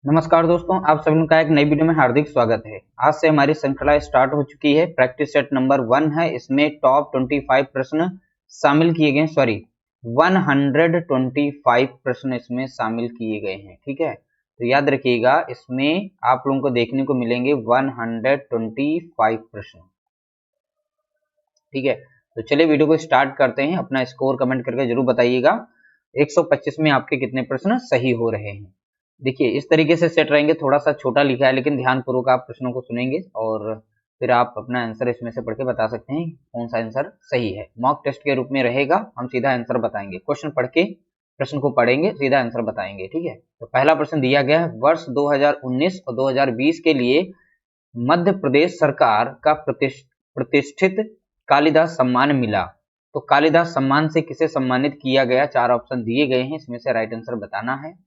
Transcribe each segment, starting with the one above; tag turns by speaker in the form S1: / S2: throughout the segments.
S1: नमस्कार दोस्तों, आप सभी लोगों का एक नई वीडियो में हार्दिक स्वागत है। आज से हमारी श्रृंखला स्टार्ट हो चुकी है। प्रैक्टिस सेट नंबर 1 है। इसमें टॉप 25 प्रश्न शामिल किए गए, 125 प्रश्न इसमें शामिल किए गए हैं। ठीक है, तो याद रखिएगा, इसमें आप लोगों को देखने को मिलेंगे 125 प्रश्न। ठीक है, तो चलिए वीडियो को स्टार्ट करते हैं। अपना स्कोर कमेंट करके जरूर बताइएगा 125 में आपके कितने प्रश्न सही हो रहे हैं। देखिए, इस तरीके से सेट रहेंगे। थोड़ा सा छोटा लिखा है, लेकिन ध्यानपूर्वक आप प्रश्नों को सुनेंगे और फिर आप अपना आंसर इसमें से पढ़ के बता सकते हैं कौन सा आंसर सही है। मॉक टेस्ट के रूप में रहेगा, हम सीधा आंसर बताएंगे। क्वेश्चन पढ़ के प्रश्न को पढ़ेंगे, सीधा आंसर बताएंगे। ठीक है, तो पहला प्रश्न दिया गया है, वर्ष 2019 और 2020 के लिए मध्य प्रदेश सरकार का प्रतिष्ठित कालिदास सम्मान मिला। तो कालिदास सम्मान से किसे सम्मानित किया गया? 4 ऑप्शन दिए गए हैं, इसमें से राइट आंसर बताना है।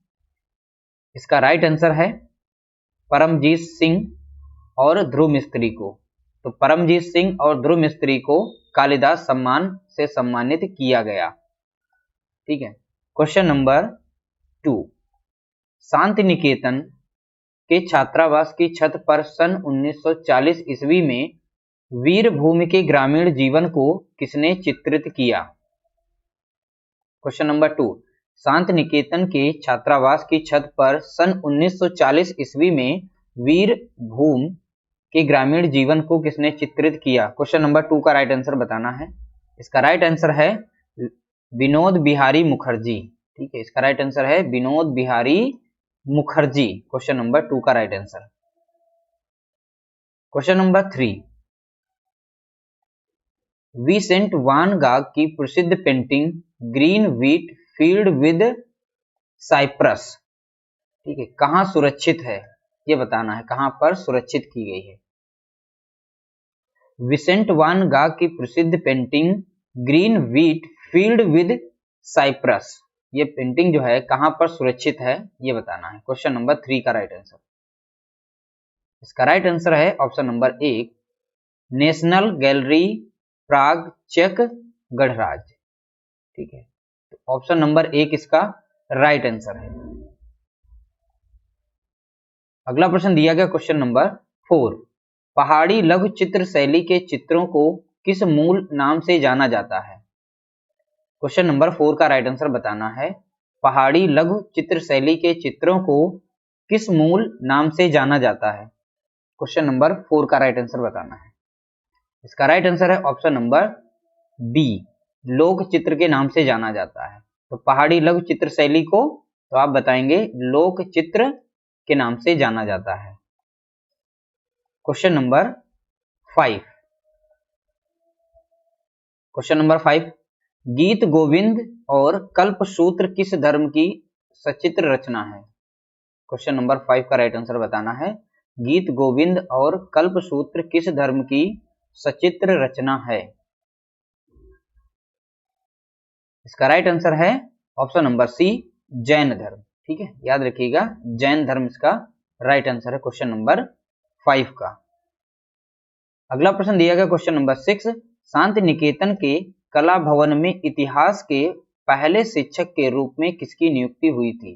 S1: इसका राइट आंसर है परमजीत सिंह और ध्रुव मिस्त्री को। तो परमजीत सिंह और ध्रुव मिस्त्री को कालिदास सम्मान से सम्मानित किया गया। ठीक है, क्वेश्चन नंबर 2, शांति निकेतन के छात्रावास की छत पर सन 1940 ईस्वी में वीरभूमि के ग्रामीण जीवन को किसने चित्रित किया? क्वेश्चन नंबर 2, शांति निकेतन के छात्रावास की छत पर सन 1940 ईस्वी में वीरभूमि के ग्रामीण जीवन को किसने चित्रित किया? क्वेश्चन नंबर 2 का राइट आंसर बताना है। इसका राइट आंसर है विनोद बिहारी मुखर्जी। ठीक है, इसका राइट आंसर है विनोद बिहारी मुखर्जी। क्वेश्चन नंबर 2 का right answer. Question number 3, Vincent van Gogh की प्रसिद्ध painting green wheat field with cypress, ठीक है, कहां सुरक्षित है? ये बताना है, कहां पर सुरक्षित की गई है। विसेंट वान गाग की प्रसिद्ध painting green wheat field with cypress, ये पेंटिंग जो है कहां पर सुरक्षित है, ये बताना है। क्वेश्चन नंबर 3 का राइट आंसर। इसका राइट आंसर है ऑप्शन नंबर 1, नेशनल गैलरी प्राग, चेक गणराज। ठीक है, तो ऑप्शन नंबर 1 इसका राइट आंसर है। अगला प्रश्न दिया गया क्वेश्चन नंबर 4, पहाड़ी लघु चित्र शैली के चित्रों को किस मूल नाम से जाना जाता है? क्वेश्चन नंबर 4 का राइट आंसर बताना है। पहाड़ी लघु चित्र शैली के चित्रों को किस मूल नाम से जाना जाता है? क्वेश्चन नंबर 4 का राइट आंसर बताना है। इसका राइट आंसर है ऑप्शन नंबर बी, लोक चित्र के नाम से जाना जाता है। तो पहाड़ी लघु चित्र शैली को तो आप बताएंगे लोक चित्र के नाम से जाना जाता है। क्वेश्चन नंबर 5, क्वेश्चन नंबर 5, गीत गोविंद और कल्पसूत्र किस धर्म की सचित्र रचना है? क्वेश्चन नंबर 5 का राइट आंसर बताना है। गीत गोविंद और कल्पसूत्र किस धर्म की सचित्र रचना है? इसका राइट आंसर है ऑप्शन नंबर सी, जैन धर्म। ठीक है, याद रखिएगा, जैन धर्म इसका राइट आंसर है क्वेश्चन नंबर 5 का। अगला प्रश्न दिया गया क्वेश्चन नंबर 6, शांति निकेतन के कला भवन में इतिहास के पहले शिक्षक के रूप में किसकी नियुक्ति हुई थी?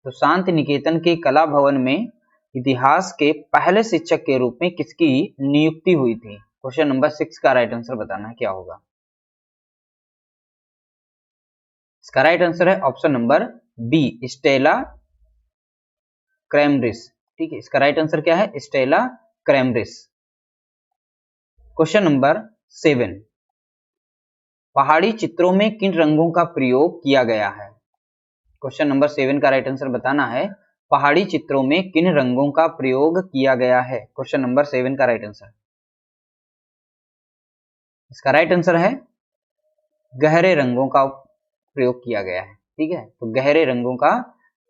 S1: तो शांति निकेतन के कला भवन में इतिहास के पहले शिक्षक के रूप में किसकी नियुक्ति हुई थी? क्वेश्चन नंबर 6 का राइट आंसर बताना है, क्या होगा? इसका राइट आंसर है ऑप्शन नंबर बी, स्टेला क्रैमरिस। ठीक है, इसका राइट आंसर क्या है? स्टेला क्रैमरिस। क्वेश्चन नंबर 7, पहाड़ी चित्रों में किन रंगों का प्रयोग किया गया है? क्वेश्चन नंबर 7 का राइट आंसर बताना है। पहाड़ी चित्रों में किन रंगों का प्रयोग किया गया है? क्वेश्चन नंबर 7 का राइट आंसर। इसका राइट आंसर है गहरे रंगों का प्रयोग किया गया है। ठीक है, तो गहरे रंगों का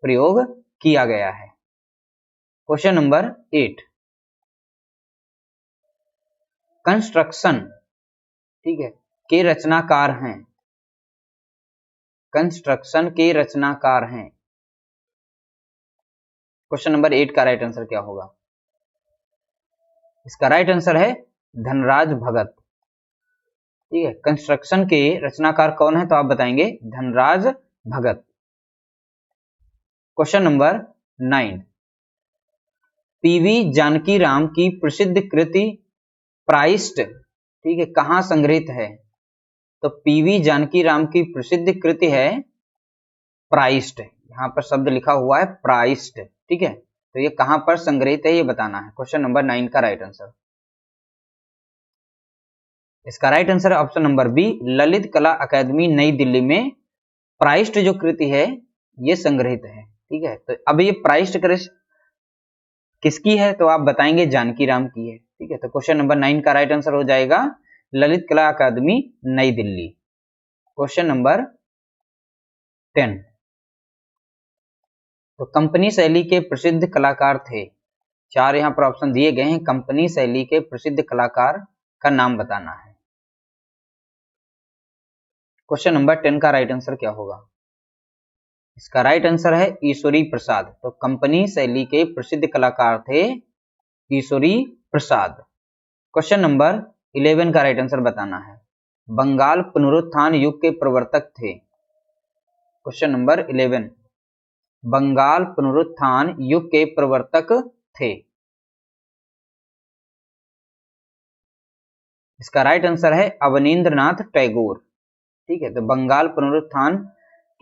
S1: प्रयोग किया गया है। क्वेश्चन नंबर 8, कंस्ट्रक्शन, ठीक है, के रचनाकार हैं। कंस्ट्रक्शन के रचनाकार हैं। क्वेश्चन नंबर 8 का राइट आंसर क्या होगा? इसका राइट आंसर है धनराज भगत। ठीक है, कंस्ट्रक्शन के रचनाकार कौन है? तो आप बताएंगे धनराज भगत। क्वेश्चन नंबर 9 पीवी जानकीराम की प्रसिद्ध कृति प्राइस्ट, ठीक है, कहां संग्रहित है? तो पीवी जानकीराम की प्रसिद्ध कृति है प्राइस्ट, यहाँ पर शब्द लिखा हुआ है प्राइस्ट, ठीक है। तो ये कहां पर संग्रहित है ये बताना है। क्वेश्चन नंबर 9 का राइट आंसर, इसका राइट आंसर है ऑप्शन नंबर बी, ललित कला अकादमी नई दिल्ली में प्राइस्ट जो कृति है ये संग्रहित है, ठीक है। तो अब ये प्राइस्ट किसकी है? तो आप बताएंगे जानकीराम की है, ठीक है। तो क्वेश्चन नंबर 9 का राइट आंसर हो जाएगा ललित कला अकादमी नई दिल्ली। क्वेश्चन नंबर 10, तो कंपनी शैली के प्रसिद्ध कलाकार थे, 4 यहां पर ऑप्शन दिए गए हैं, कंपनी शैली के प्रसिद्ध कलाकार का नाम बताना है। क्वेश्चन नंबर 10 का राइट आंसर क्या होगा? इसका राइट आंसर है ईश्वरी प्रसाद। तो कंपनी शैली के प्रसिद्ध कलाकार थे ईश्वरी प्रसाद। क्वेश्चन नंबर 11 का राइट आंसर बताना है, बंगाल पुनरुत्थान युग के प्रवर्तक थे। क्वेश्चन नंबर 11, बंगाल पुनरुत्थान युग के प्रवर्तक थे। इसका राइट आंसर है अवनींद्रनाथ टैगोर, ठीक है। तो बंगाल पुनरुत्थान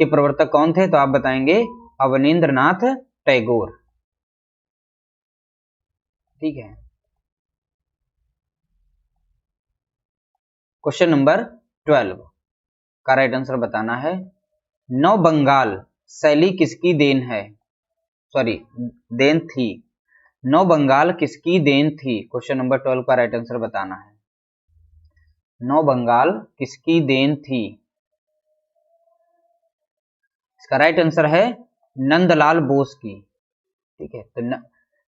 S1: के प्रवर्तक कौन थे? तो आप बताएंगे अवनींद्रनाथ टैगोर, ठीक है। क्वेश्चन नंबर 12 का राइट आंसर बताना है, नव बंगाल शैली किसकी देन है? सॉरी, देन थी। नव बंगाल किसकी देन थी? क्वेश्चन नंबर 12 का राइट आंसर बताना है, नव बंगाल किसकी देन थी? इसका राइट आंसर है नंदलाल बोस की, ठीक है। तो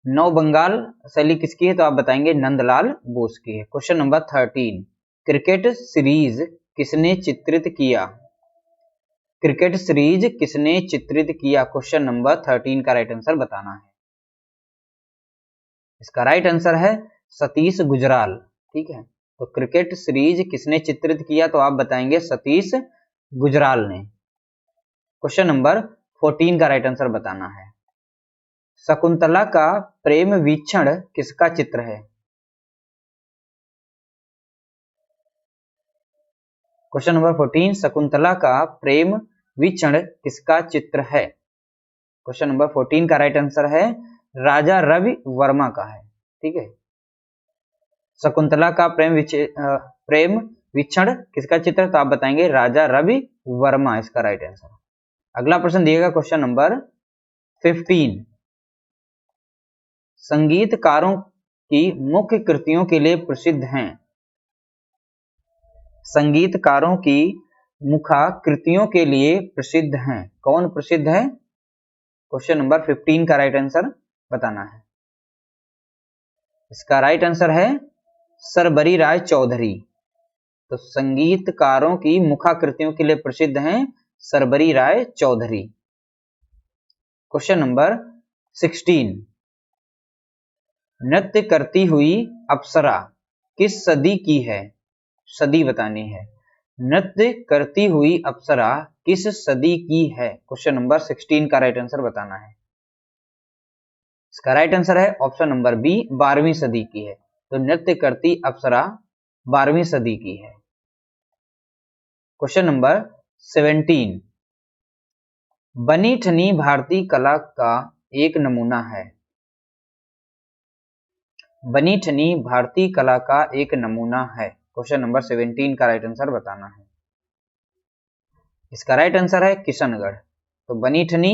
S1: नव बंगाल शैली किसकी है? तो आप बताएंगे नंदलाल बोस की है। क्वेश्चन नंबर 13, क्रिकेट सीरीज किसने चित्रित किया? क्रिकेट सीरीज किसने चित्रित किया? क्वेश्चन नंबर 13 का राइट आंसर बताना है। इसका राइट आंसर है सतीश गुजराल, ठीक है। तो क्रिकेट सीरीज किसने चित्रित किया? तो आप बताएंगे सतीश गुजराल ने। क्वेश्चन नंबर 14 का राइट आंसर बताना है, शकुंतला का प्रेम वीक्षण किसका चित्र है? क्वेश्चन नंबर 14, शकुंतला का प्रेम वीक्षण किसका चित्र है? क्वेश्चन नंबर 14 का राइट आंसर है राजा रवि वर्मा का है, ठीक है। शकुंतला का प्रेम वीक्षण किसका चित्र? तो आप बताएंगे राजा रवि वर्मा, इसका राइट आंसर। अगला प्रश्न दिएगा क्वेश्चन नंबर 15, संगीतकारों की मुख्य कृतियों के लिए प्रसिद्ध हैं। संगीतकारों की मुख्य कृतियों के लिए प्रसिद्ध हैं, कौन प्रसिद्ध है? क्वेश्चन नंबर 15 का राइट आंसर बताना है। इसका राइट आंसर है सरबरी राय चौधरी। तो संगीतकारों की मुख्य कृतियों के लिए प्रसिद्ध हैं सरबरी राय चौधरी। क्वेश्चन नंबर 16, नृत्य करती हुई अप्सरा किस सदी की है? सदी बतानी है। नृत्य करती हुई अप्सरा किस सदी की है? क्वेश्चन नंबर 16 का राइट आंसर बताना है। इसका राइट आंसर है ऑप्शन नंबर बी, 12वीं सदी की है। तो नृत्य करती अप्सरा 12वीं सदी की है। क्वेश्चन नंबर 17, बनी ठनी भारतीय कला का एक नमूना है। बनी ठनी भारतीय कला का एक नमूना है। क्वेश्चन नंबर 17 का राइट आंसर बताना है। इसका राइट आंसर है किशनगढ़। तो बनी ठनी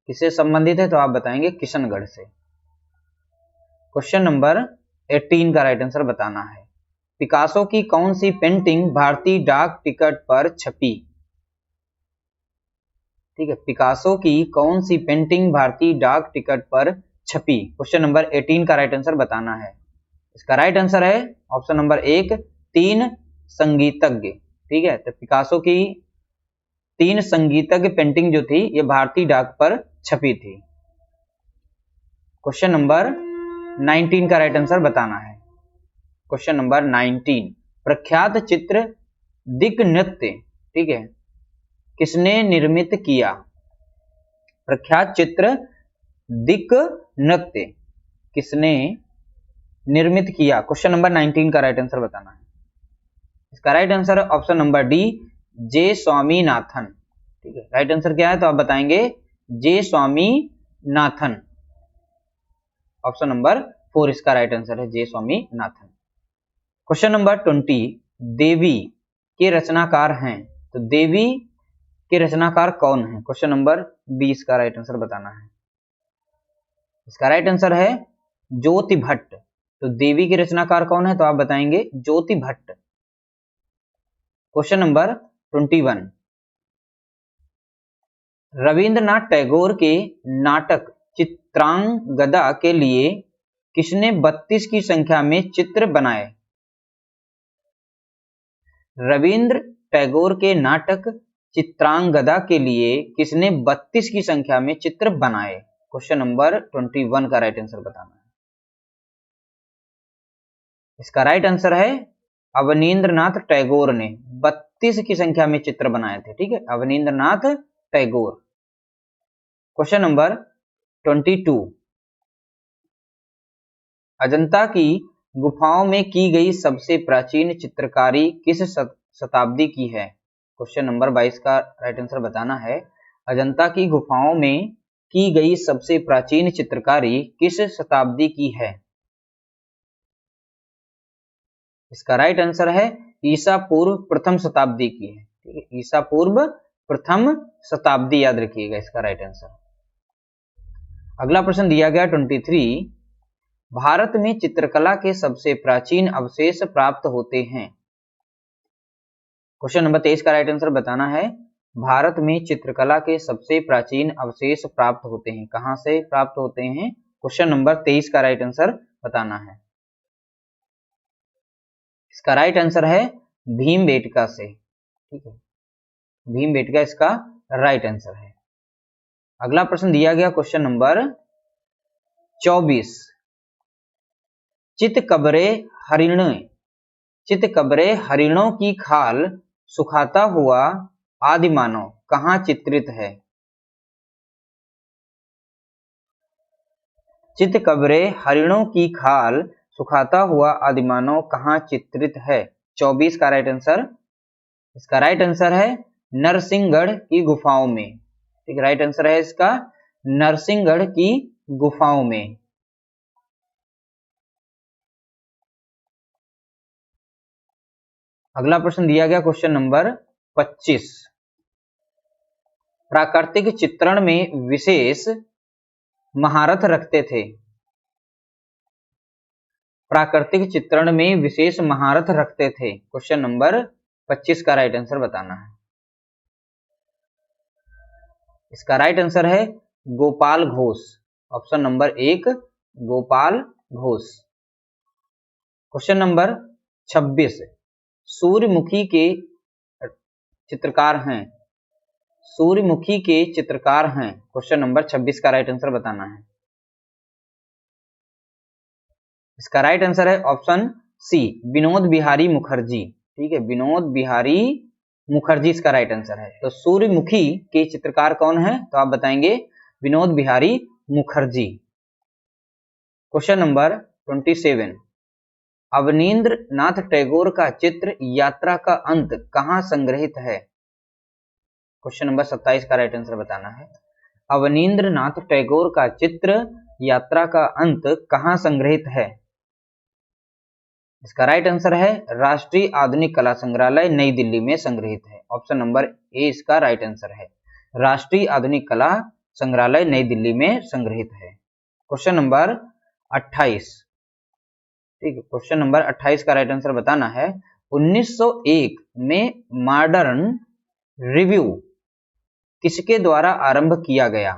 S1: किससे संबंधित है? तो आप बताएंगे किशनगढ़ से। क्वेश्चन नंबर 18 का राइट आंसर बताना है, पिकासो की कौन सी पेंटिंग भारतीय डाक टिकट पर छपी? ठीक है, पिकासो की कौन सी पेंटिंग भारतीय डाक टिकट पर छपी? क्वेश्चन नंबर 18 का राइट आंसर बताना है। इसका राइट आंसर है ऑप्शन नंबर 1, 3 संगीतज्ञ। ठीक है, तो पिकासो की 3 संगीतज्ञ पेंटिंग जो थी ये भारतीय डाक पर छपी थी। क्वेश्चन नंबर 19 का राइट आंसर बताना है। क्वेश्चन नंबर 19, प्रख्यात चित्र दिक नृत्य, ठीक है, किसने निर्मित किया? प्रख्यात चित्र दिक नृत्य किसने निर्मित किया? क्वेश्चन नंबर 19 का राइट आंसर बताना है। इसका राइट आंसर है ऑप्शन नंबर डी, जे स्वामीनाथन। ठीक है, राइट आंसर क्या है तो आप बताएंगे जे स्वामीनाथन। ऑप्शन नंबर 4 इसका राइट आंसर है, जे स्वामीनाथन। क्वेश्चन नंबर 20, देवी के रचनाकार हैं, तो देवी के रचनाकार कौन है? क्वेश्चन नंबर 20 का राइट आंसर बताना है। इसका राइट आंसर है ज्योति भट्ट। तो देवी के रचनाकार कौन है तो आप बताएंगे ज्योति भट्ट। क्वेश्चन नंबर 21, रविंद्रनाथ टैगोर के नाटक चित्रांगदा के लिए किसने 32 की संख्या में चित्र बनाए? रविंद्र टैगोर के नाटक चित्रांगदा के लिए किसने 32 की संख्या में चित्र बनाए? क्वेश्चन नंबर 21 का राइट आंसर बताना है। इसका राइट आंसर है अवनींद्रनाथ टैगोर ने 32 की संख्या में चित्र बनाए थे। ठीक है, अवनींद्रनाथ टैगोर। क्वेश्चन नंबर 22, अजंता की गुफाओं में की गई सबसे प्राचीन चित्रकारी किस शताब्दी की है? क्वेश्चन नंबर 22 का राइट आंसर बताना है। अजंता की गुफाओं में की गई सबसे प्राचीन चित्रकारी किस शताब्दी की है? इसका राइट आंसर है ईसा पूर्व प्रथम शताब्दी की है। ठीक है, ईसा पूर्व प्रथम शताब्दी याद रखिएगा इसका राइट आंसर। अगला प्रश्न दिया गया 23, भारत में चित्रकला के सबसे प्राचीन अवशेष प्राप्त होते हैं। क्वेश्चन नंबर 23 का राइट आंसर बताना है। भारत में चित्रकला के सबसे प्राचीन अवशेष प्राप्त होते हैं, कहां से प्राप्त होते हैं? क्वेश्चन नंबर 23 का राइट आंसर बताना है। इसका राइट आंसर है भीमबेटका से। ठीक है, भीमबेटका इसका राइट आंसर है। अगला प्रश्न दिया गया क्वेश्चन नंबर 24, चितकबरे हरिणों की खाल सुखाता हुआ आदिमानव कहां चित्रित है? चितकबरे हरिणों की खाल सुखाता हुआ आदिमानव कहां चित्रित है? 24 का राइट आंसर। इसका राइट आंसर है नरसिंहगढ़ की गुफाओं में। ठीक, राइट आंसर है इसका नरसिंहगढ़ की गुफाओं में। अगला प्रश्न दिया गया क्वेश्चन नंबर 25, प्राकृतिक चित्रण में विशेष महारत रखते थे। प्राकृतिक चित्रण में विशेष महारत रखते थे। क्वेश्चन नंबर 25 का राइट आंसर बताना है। इसका राइट आंसर है Gopal Ghosh. Option number 1 Gopal Ghosh. Question number 26, सूर्यमुखी के चित्रकार हैं। सूर्यमुखी के चित्रकार हैं। क्वेश्चन नंबर 26 का राइट आंसर बताना है। इसका राइट आंसर है ऑप्शन सी विनोद बिहारी मुखर्जी। ठीक है, विनोद बिहारी मुखर्जी इसका राइट आंसर है। तो सूर्यमुखी के चित्रकार कौन है तो आप बताएंगे विनोद बिहारी मुखर्जी। क्वेश्चन नंबर 27, अवनींद्र नाथ टैगोर का चित्र यात्रा का अंत कहां संग्रहित है? क्वेश्चन नंबर 27 का राइट आंसर बताना है। अवनींद्र नाथ टैगोर का चित्र यात्रा का अंत कहां संग्रहित है? इसका राइट आंसर है राष्ट्रीय आधुनिक कला संग्रहालय नई दिल्ली में संग्रहित है। ऑप्शन नंबर ए इसका राइट आंसर है, राष्ट्रीय आधुनिक कला संग्रहालय नई दिल्ली में संग्रहित है। क्वेश्चन नंबर 28, ठीक है, क्वेश्चन नंबर 28 का राइट आंसर बताना है। 1901 में मॉडर्न रिव्यू किसके द्वारा आरंभ किया गया?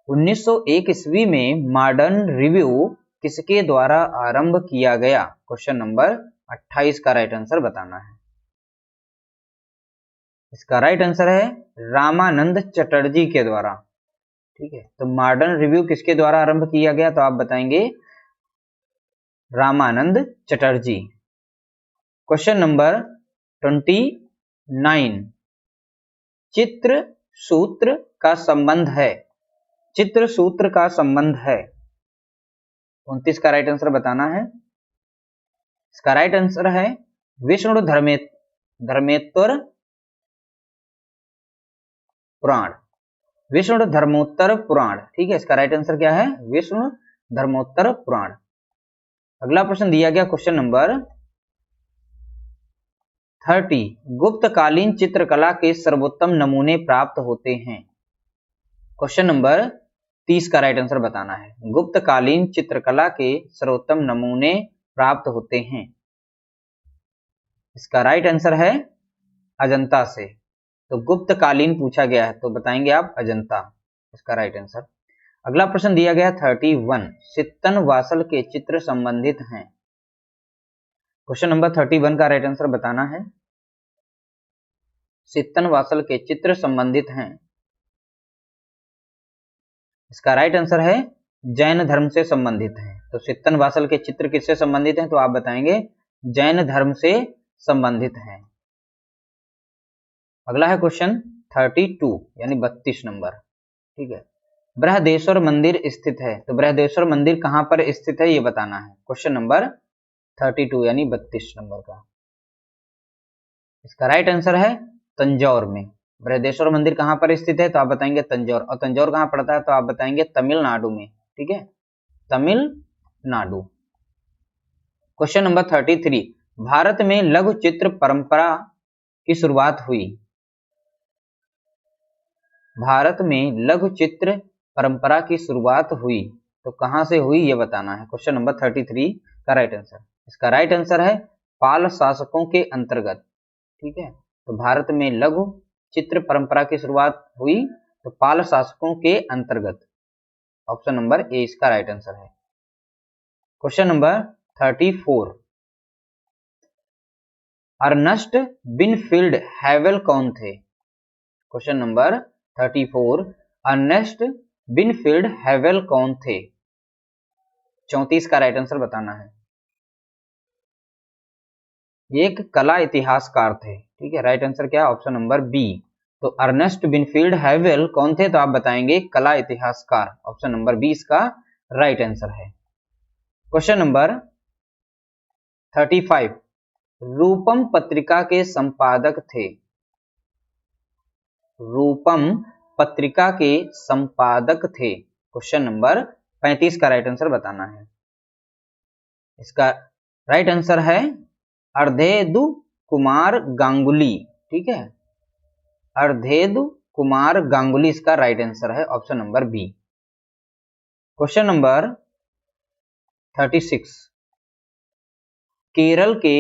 S1: 1901 ईस्वी में मॉडर्न रिव्यू किसके द्वारा आरंभ किया गया? क्वेश्चन नंबर 28 का राइट आंसर बताना है। इसका राइट आंसर है रामानंद चटर्जी के द्वारा। ठीक है, तो मॉडर्न रिव्यू किसके द्वारा आरंभ किया गया तो आप बताएंगे रामानंद चटर्जी। क्वेश्चन नंबर 29, चित्र सूत्र का संबंध है। चित्र सूत्र का संबंध है? 29 का राइट आंसर बताना है। इसका राइट आंसर है विष्णु धर्मेत्तर पुराण, विष्णु धर्मोत्तर पुराण। ठीक है, इसका राइट आंसर क्या है? विष्णु धर्मोत्तर पुराण। अगला प्रश्न दिया गया क्वेश्चन नंबर 30, गुप्तकालीन चित्रकला के सर्वोत्तम नमूने प्राप्त होते हैं। क्वेश्चन नंबर 30 का राइट आंसर बताना है। गुप्तकालीन चित्रकला के सर्वोत्तम नमूने प्राप्त होते हैं। इसका राइट आंसर है अजंता से। तो गुप्तकालीन पूछा गया है तो बताएंगे आप अजंता, इसका राइट आंसर। अगला प्रश्न दिया गया 31, सित्तन वासल के चित्र संबंधित हैं। क्वेश्चन नंबर 31 का राइट आंसर बताना है। सित्तन वासल के चित्र संबंधित हैं। इसका राइट आंसर है जैन धर्म से संबंधित है। तो सित्तन वासल के चित्र किससे संबंधित हैं? तो आप बताएंगे जैन धर्म से संबंधित हैं। अगला है क्वेश्चन 32 यानी 32 नंबर। ठीक है, बृहदेश्वर मंदिर स्थित है। तो बृहदेश्वर मंदिर कहां पर स्थित है ये बताना है। क्वेश्चन नंबर 32 यानी 32 नंबर का। इसका राइट आंसर है तंजौर में। बृहदेश्वर मंदिर कहां पर स्थित है? तो आप बताएंगे तंजौर। और तंजौर कहां पड़ता है? तो आप बताएंगे तमिलनाडु में। ठीक है, तमिलनाडु। क्वेश्चन नंबर 33, भारत में लघु चित्र परंपरा की शुरुआत हुई। भारत में लघु चित्र परंपरा की शुरुआत हुई तो कहां से हुई ये बताना है। क्वेश्चन नंबर 33 का राइट आंसर। इसका राइट आंसर है पाल शासकों के अंतर्गत। ठीक है, तो भारत में लघु चित्र परंपरा की शुरुआत हुई तो पाल शासकों के अंतर्गत। ऑप्शन नंबर ए इसका राइट आंसर है। क्वेश्चन नंबर 34, अर्नस्ट बिनफील्ड हैवेल कौन थे? Question number 34, Ernest Binfield Havell कौन थे? 34 का राइट आंसर बताना है। ये एक कला इतिहासकार थे। ठीक है, राइट आंसर क्या है? Option number B. तो अर्नेस्ट बिनफील्ड हैवेल कौन थे? तो आप बताएंगे कला इतिहासकार। ऑप्शन नंबर बी इसका राइट आंसर है। क्वेश्चन नंबर 35, रूपम पत्रिका के संपादक थे। रूपम पत्रिका के संपादक थे। क्वेश्चन नंबर 35 का राइट आंसर बताना है। इसका राइट आंसर है अर्धेदु कुमार गांगुली। ठीक है, अर्धेदु कुमार गांगुली इसका राइट आंसर है। Option number B. Question number 36, Kerala के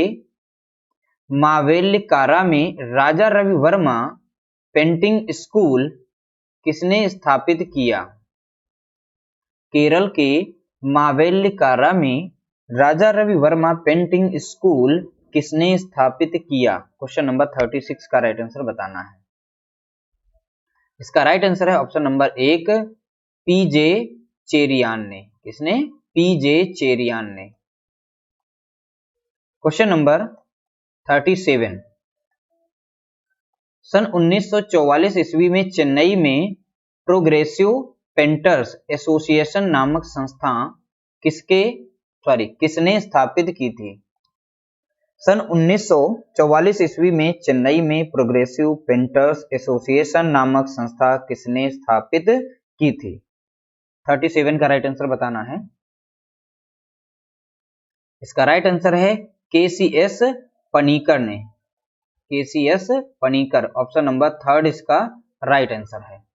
S1: मावेलिकारा में राजा रवि वर्मा पेंटिंग स्कूल किसने स्थापित किया? केरल के मावेलिकारा में राजा रवि वर्मा पेंटिंग स्कूल किसने स्थापित किया? क्वेश्चन नंबर 36 का राइट आंसर बताना है। इसका राइट आंसर है ऑप्शन नंबर 1, पीजे चेरियान ने। किसने? पीजे चेरियान ने। क्वेश्चन नंबर 37, सन 1944 ईस्वी में चेन्नई में प्रोग्रेसिव पेंटर्स एसोसिएशन नामक संस्था किसने स्थापित की थी? सन 1944 ईस्वी में चेन्नई में प्रोग्रेसिव पेंटर्स एसोसिएशन नामक संस्था किसने स्थापित की थी? 37 का राइट आंसर बताना है। इसका राइट आंसर है केसीएस पनीकर ने। केसीएस पनीकर। ऑप्शन नंबर 3 इसका राइट आंसर है।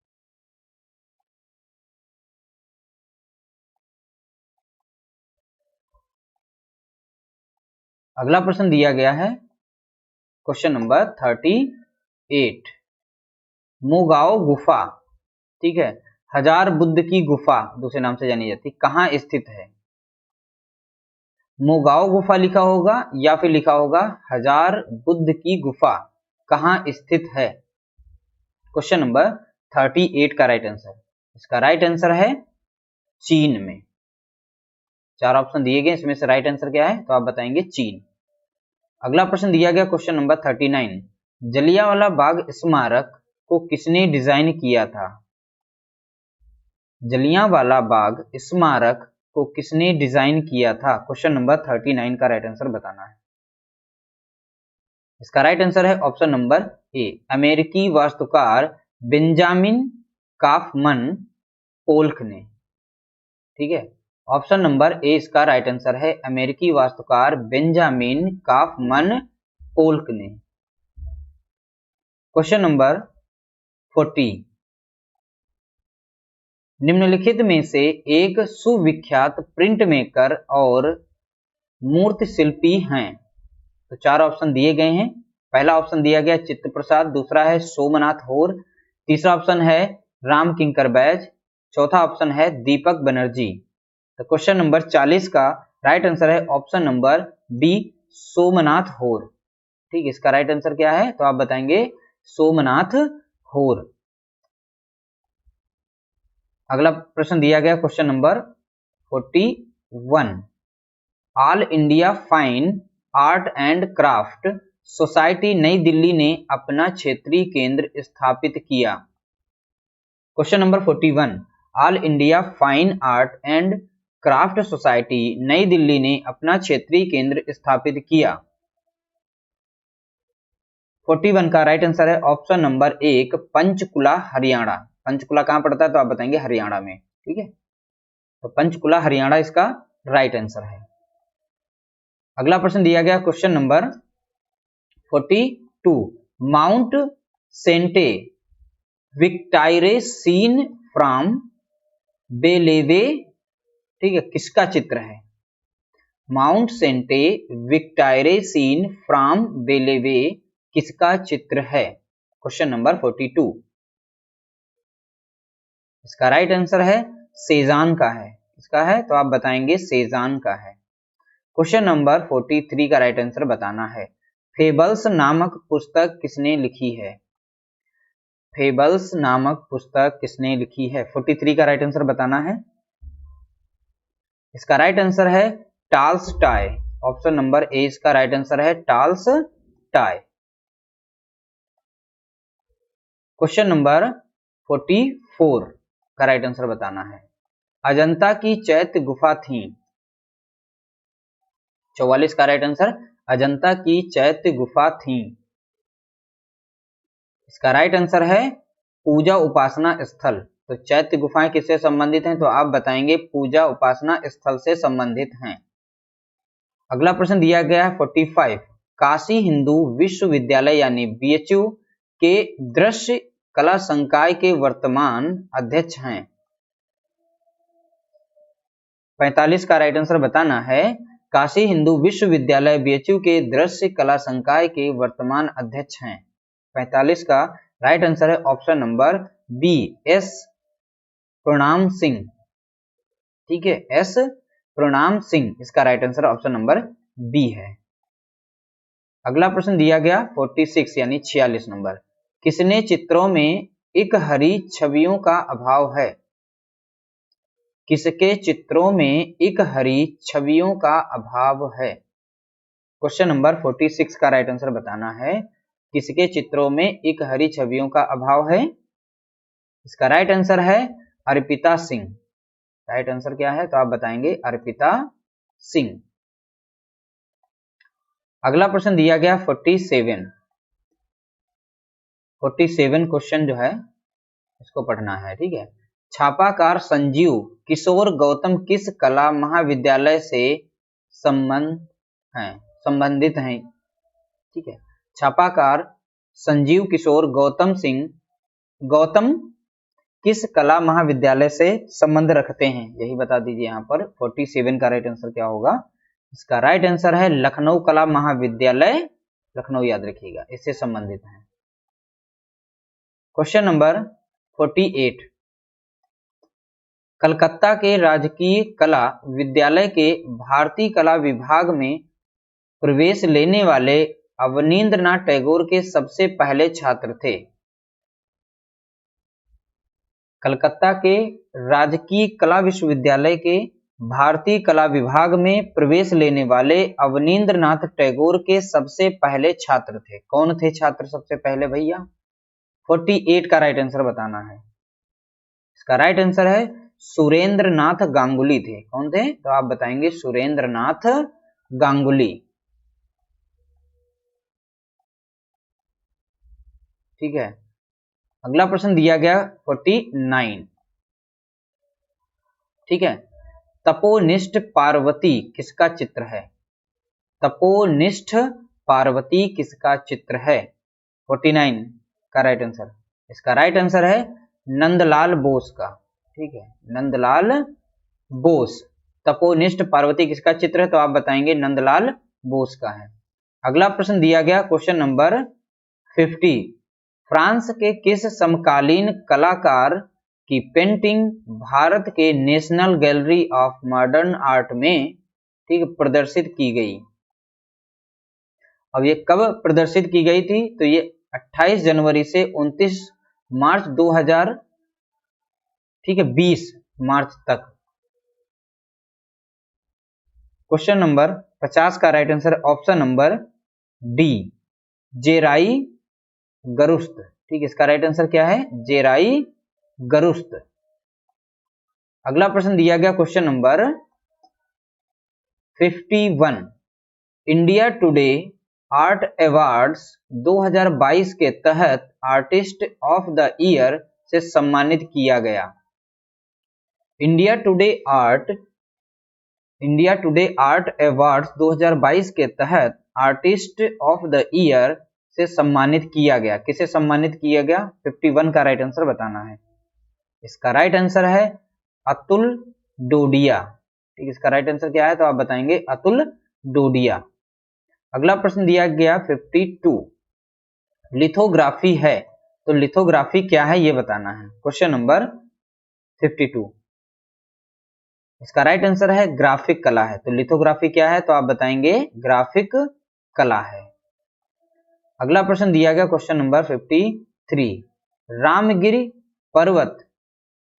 S1: अगला प्रश्न दिया गया है क्वेश्चन नंबर 38, मोगाओ गुफा, ठीक है, हजार बुद्ध की गुफा दूसरे नाम से जानी जाती, कहां स्थित है? मोगाओ गुफा लिखा होगा या फिर लिखा होगा हजार बुद्ध की गुफा, कहां स्थित है? क्वेश्चन नंबर 38 का राइट आंसर। इसका राइट आंसर है चीन में। 4 ऑप्शन दिए गए, इसमें से राइट आंसर क्या है? तो आप बताएंगे चीन। अगला प्रश्न दिया गया क्वेश्चन नंबर 39, जलियांवाला बाग स्मारक को किसने डिजाइन किया था? जलियांवाला बाग स्मारक को किसने डिजाइन किया था? क्वेश्चन नंबर 39 का राइट आंसर बताना है। इसका राइट आंसर है ऑप्शन नंबर ए, अमेरिकी वास्तुकार बेंजामिन काफमन पोल्क ने। ठीक है, ऑप्शन नंबर ए इसका राइट आंसर है, अमेरिकी वास्तुकार बेंजामिन काफमन पोल्क ने। क्वेश्चन नंबर 40, निम्नलिखित में से एक सुविख्यात प्रिंट मेकर और मूर्ति शिल्पी हैं। तो 4 ऑप्शन दिए गए हैं। पहला ऑप्शन दिया गया चित्त प्रसाद, दूसरा है सोमनाथ होर, तीसरा ऑप्शन है राम किंकर बैज, चौथा ऑप्शन है दीपक बनर्जी। तो क्वेश्चन नंबर 40 का राइट आंसर है ऑप्शन नंबर बी, सोमनाथ होर। ठीक, इसका राइट आंसर क्या है? तो आप बताएंगे सोमनाथ होर। अगला प्रश्न दिया गया question number 41, all India fine art and craft society नई दिल्ली ने अपना क्षेत्रीय केंद्र स्थापित किया। Question number 41, all India fine art and craft society नई दिल्ली ने अपना क्षेत्रीय केंद्र स्थापित किया। 41 का राइट आंसर है ऑप्शन नंबर 1, पंचकुला हरियाणा। पंचकुला कहां पड़ता है? तो आप बताएंगे हरियाणा में। ठीक है, तो पंचकुला हरियाणा इसका राइट आंसर है। अगला प्रश्न दिया गया question number 42, Mont Sainte Victoire seen from Bellevue, ठीक है, किसका चित्र है? Mont Sainte Victoire seen from Bellevue किसका चित्र है? क्वेश्चन नंबर 42, इसका राइट आंसर है सेजान का है। किसका है? तो आप बताएंगे सेजान का है। क्वेश्चन नंबर 43 का राइट आंसर बताना है, फेबल्स नामक पुस्तक किसने लिखी है? फेबल्स नामक पुस्तक किसने लिखी है? 43 का राइट आंसर बताना है। इसका राइट आंसर है टॉल्स्टॉय। ऑप्शन नंबर ए इसका राइट आंसर है टॉल्स्टॉय। क्वेश्चन नंबर 44 का राइट आंसर बताना है, अजंता की चैत्य गुफा थी। 44 का राइट आंसर, अजंता की चैत्य गुफा थी। इसका राइट आंसर है पूजा उपासना स्थल। तो चैत्य गुफाएं किससे संबंधित हैं? तो आप बताएंगे पूजा उपासना स्थल से संबंधित हैं। अगला प्रश्न दिया गया है 45, काशी हिंदू विश्वविद्यालय यानी बीएचयू के दृश्य कला संकाय के वर्तमान अध्यक्ष हैं। 45 का राइट आंसर बताना है, काशी हिंदू विश्वविद्यालय बीएचयू के दृश्य कला संकाय के वर्तमान अध्यक्ष हैं। 45 का राइट आंसर है option number B, S Pranam Singh. ठीक है, एस प्रणाम सिंह इसका right answer option number B है। अगला प्रश्न दिया गया 46 यानी 46 नंबर, किसने चित्रों में इकहरी छवियों का अभाव है? किसके चित्रों में इकहरी छवियों का अभाव है? क्वेश्चन नंबर 46 का राइट आंसर बताना है, किसके चित्रों में इकहरी छवियों का अभाव है? इसका राइट आंसर है अर्पिता सिंह। राइट आंसर क्या है? तो आप बताएंगे अर्पिता सिंह। अगला प्रश्न दिया गया 47 क्वेश्चन जो है इसको पढ़ना है। ठीक है, छापाकार संजीव किशोर गौतम किस कला महाविद्यालय से संबंधित हैं? ठीक है, छापाकार संजीव किशोर गौतम किस कला महाविद्यालय से संबंध रखते हैं? यही बता दीजिए यहाँ पर 47 का राइट आंसर क्या होगा? इसका राइट आंसर है लखनऊ कला महाविद्यालय, लखनऊ याद रखिएगा, इससे संबंधित है। क्वेश्चन नंबर 48, कलकत्ता के राजकीय कला विद्यालय के भारतीय कला विभाग में प्रवेश लेने वाले अवनींद्रनाथ टैगोर के सबसे पहले छात्र थे। कलकत्ता के राजकीय कला विश्वविद्यालय के भारतीय कला विभाग में प्रवेश लेने वाले अवनींद्रनाथ टैगोर के सबसे पहले छात्र थे। कौन थे छात्र सबसे पहले भैया? 48 का राइट आंसर बताना है। इसका राइट आंसर है सुरेंद्र नाथ गांगुली थे। कौन थे? तो आप बताएंगे सुरेंद्र नाथ गांगुली। ठीक है, अगला प्रश्न दिया गया 49। ठीक है, तपोनिष्ठ पार्वती किसका चित्र है? तपोनिष्ठ पार्वती किसका चित्र है? 49 का राइट आंसर, इसका राइट आंसर है नंदलाल बोस का। ठीक है, नंदलाल बोस। तपोनिष्ठ पार्वती किसका चित्र है? तो आप बताएंगे नंदलाल बोस का है। अगला प्रश्न दिया गया क्वेश्चन नंबर 50। फ्रांस के किस समकालीन कलाकार की पेंटिंग भारत के national gallery of modern art में, ठीक, प्रदर्शित की गई? अब ये कब प्रदर्शित की गई थी? तो ये 28 जनवरी से 29 मार्च 2000, ठीक है, 20 मार्च तक। क्वेश्चन नंबर 50 का right answer option number D, जेराई गरुस्त। ठीक, इसका राइट आंसर क्या है? जेराई गरुस्त। अगला प्रश्न दिया गया question number 51। India today art awards 2022 के तहत आर्टिस्ट ऑफ द ईयर से सम्मानित किया गया। इंडिया टुडे आर्ट अवार्ड्स 2022 के तहत आर्टिस्ट ऑफ द ईयर से सम्मानित किया गया। किसे सम्मानित किया गया? 51 का राइट आंसर बताना है। इसका राइट आंसर है अतुल डोडिया। ठीक, इसका राइट आंसर क्या है? तो आप बताएंगे अतुल डोडिया। अगला प्रश्न दिया गया 52। लिथोग्राफी है, तो लिथोग्राफी क्या है ये बताना है। क्वेश्चन नंबर 52, इसका राइट आंसर है ग्राफिक कला है। तो लिथोग्राफी क्या है? तो आप बताएंगे ग्राफिक कला है। अगला प्रश्न दिया गया क्वेश्चन नंबर 53। रामगिरी पर्वत,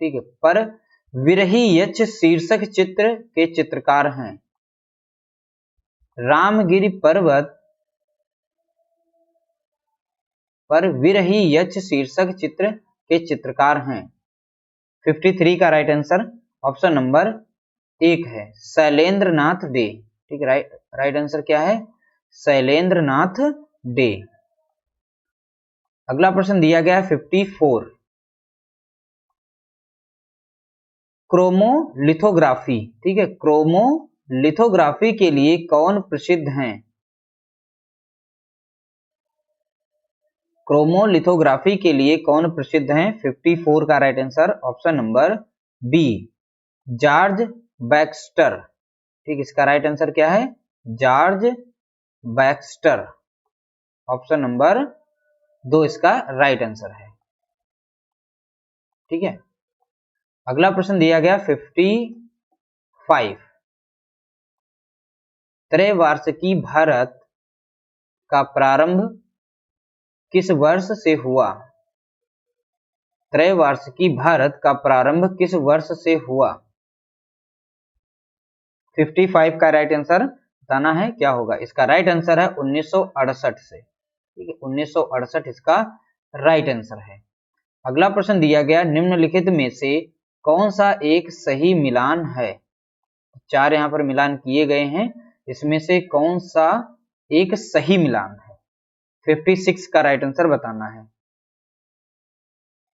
S1: ठीक है, पर विरही यक्ष शीर्षक चित्र के चित्रकार हैं। रामगिरी पर्वत पर विरही यक्ष शीर्षक चित्र के चित्रकार हैं। 53 का राइट आंसर ऑप्शन नंबर 1 है शैलेंद्र नाथ डे। ठीक है, राइट आंसर क्या है? शैलेंद्र नाथ डे। अगला प्रश्न दिया गया है 54। क्रोमोलिथोग्राफी, ठीक है, क्रोमोलिथोग्राफी के लिए कौन प्रसिद्ध हैं? क्रोमोलिथोग्राफी के लिए कौन प्रसिद्ध हैं? 54 का right answer option number B, George Baxter. ठीक, इसका राइट आंसर क्या है? George Baxter. ऑप्शन नंबर 2 इसका राइट आंसर है। ठीक है, अगला प्रश्न दिया गया 55। त्रैवार्षिकी भारत का प्रारंभ किस वर्ष से हुआ? त्रैवार्षिकी भारत का प्रारंभ किस वर्ष से हुआ? 55 का राइट आंसर बताना है क्या होगा। इसका राइट आंसर है 1968 से। ठीक है, 1968 इसका राइट आंसर है। अगला प्रश्न दिया गया निम्नलिखित में से कौन सा एक सही मिलान है? 4 यहाँ पर मिलान किए गए हैं, इसमें से कौन सा एक सही मिलान है? 56 का राइट आंसर बताना है।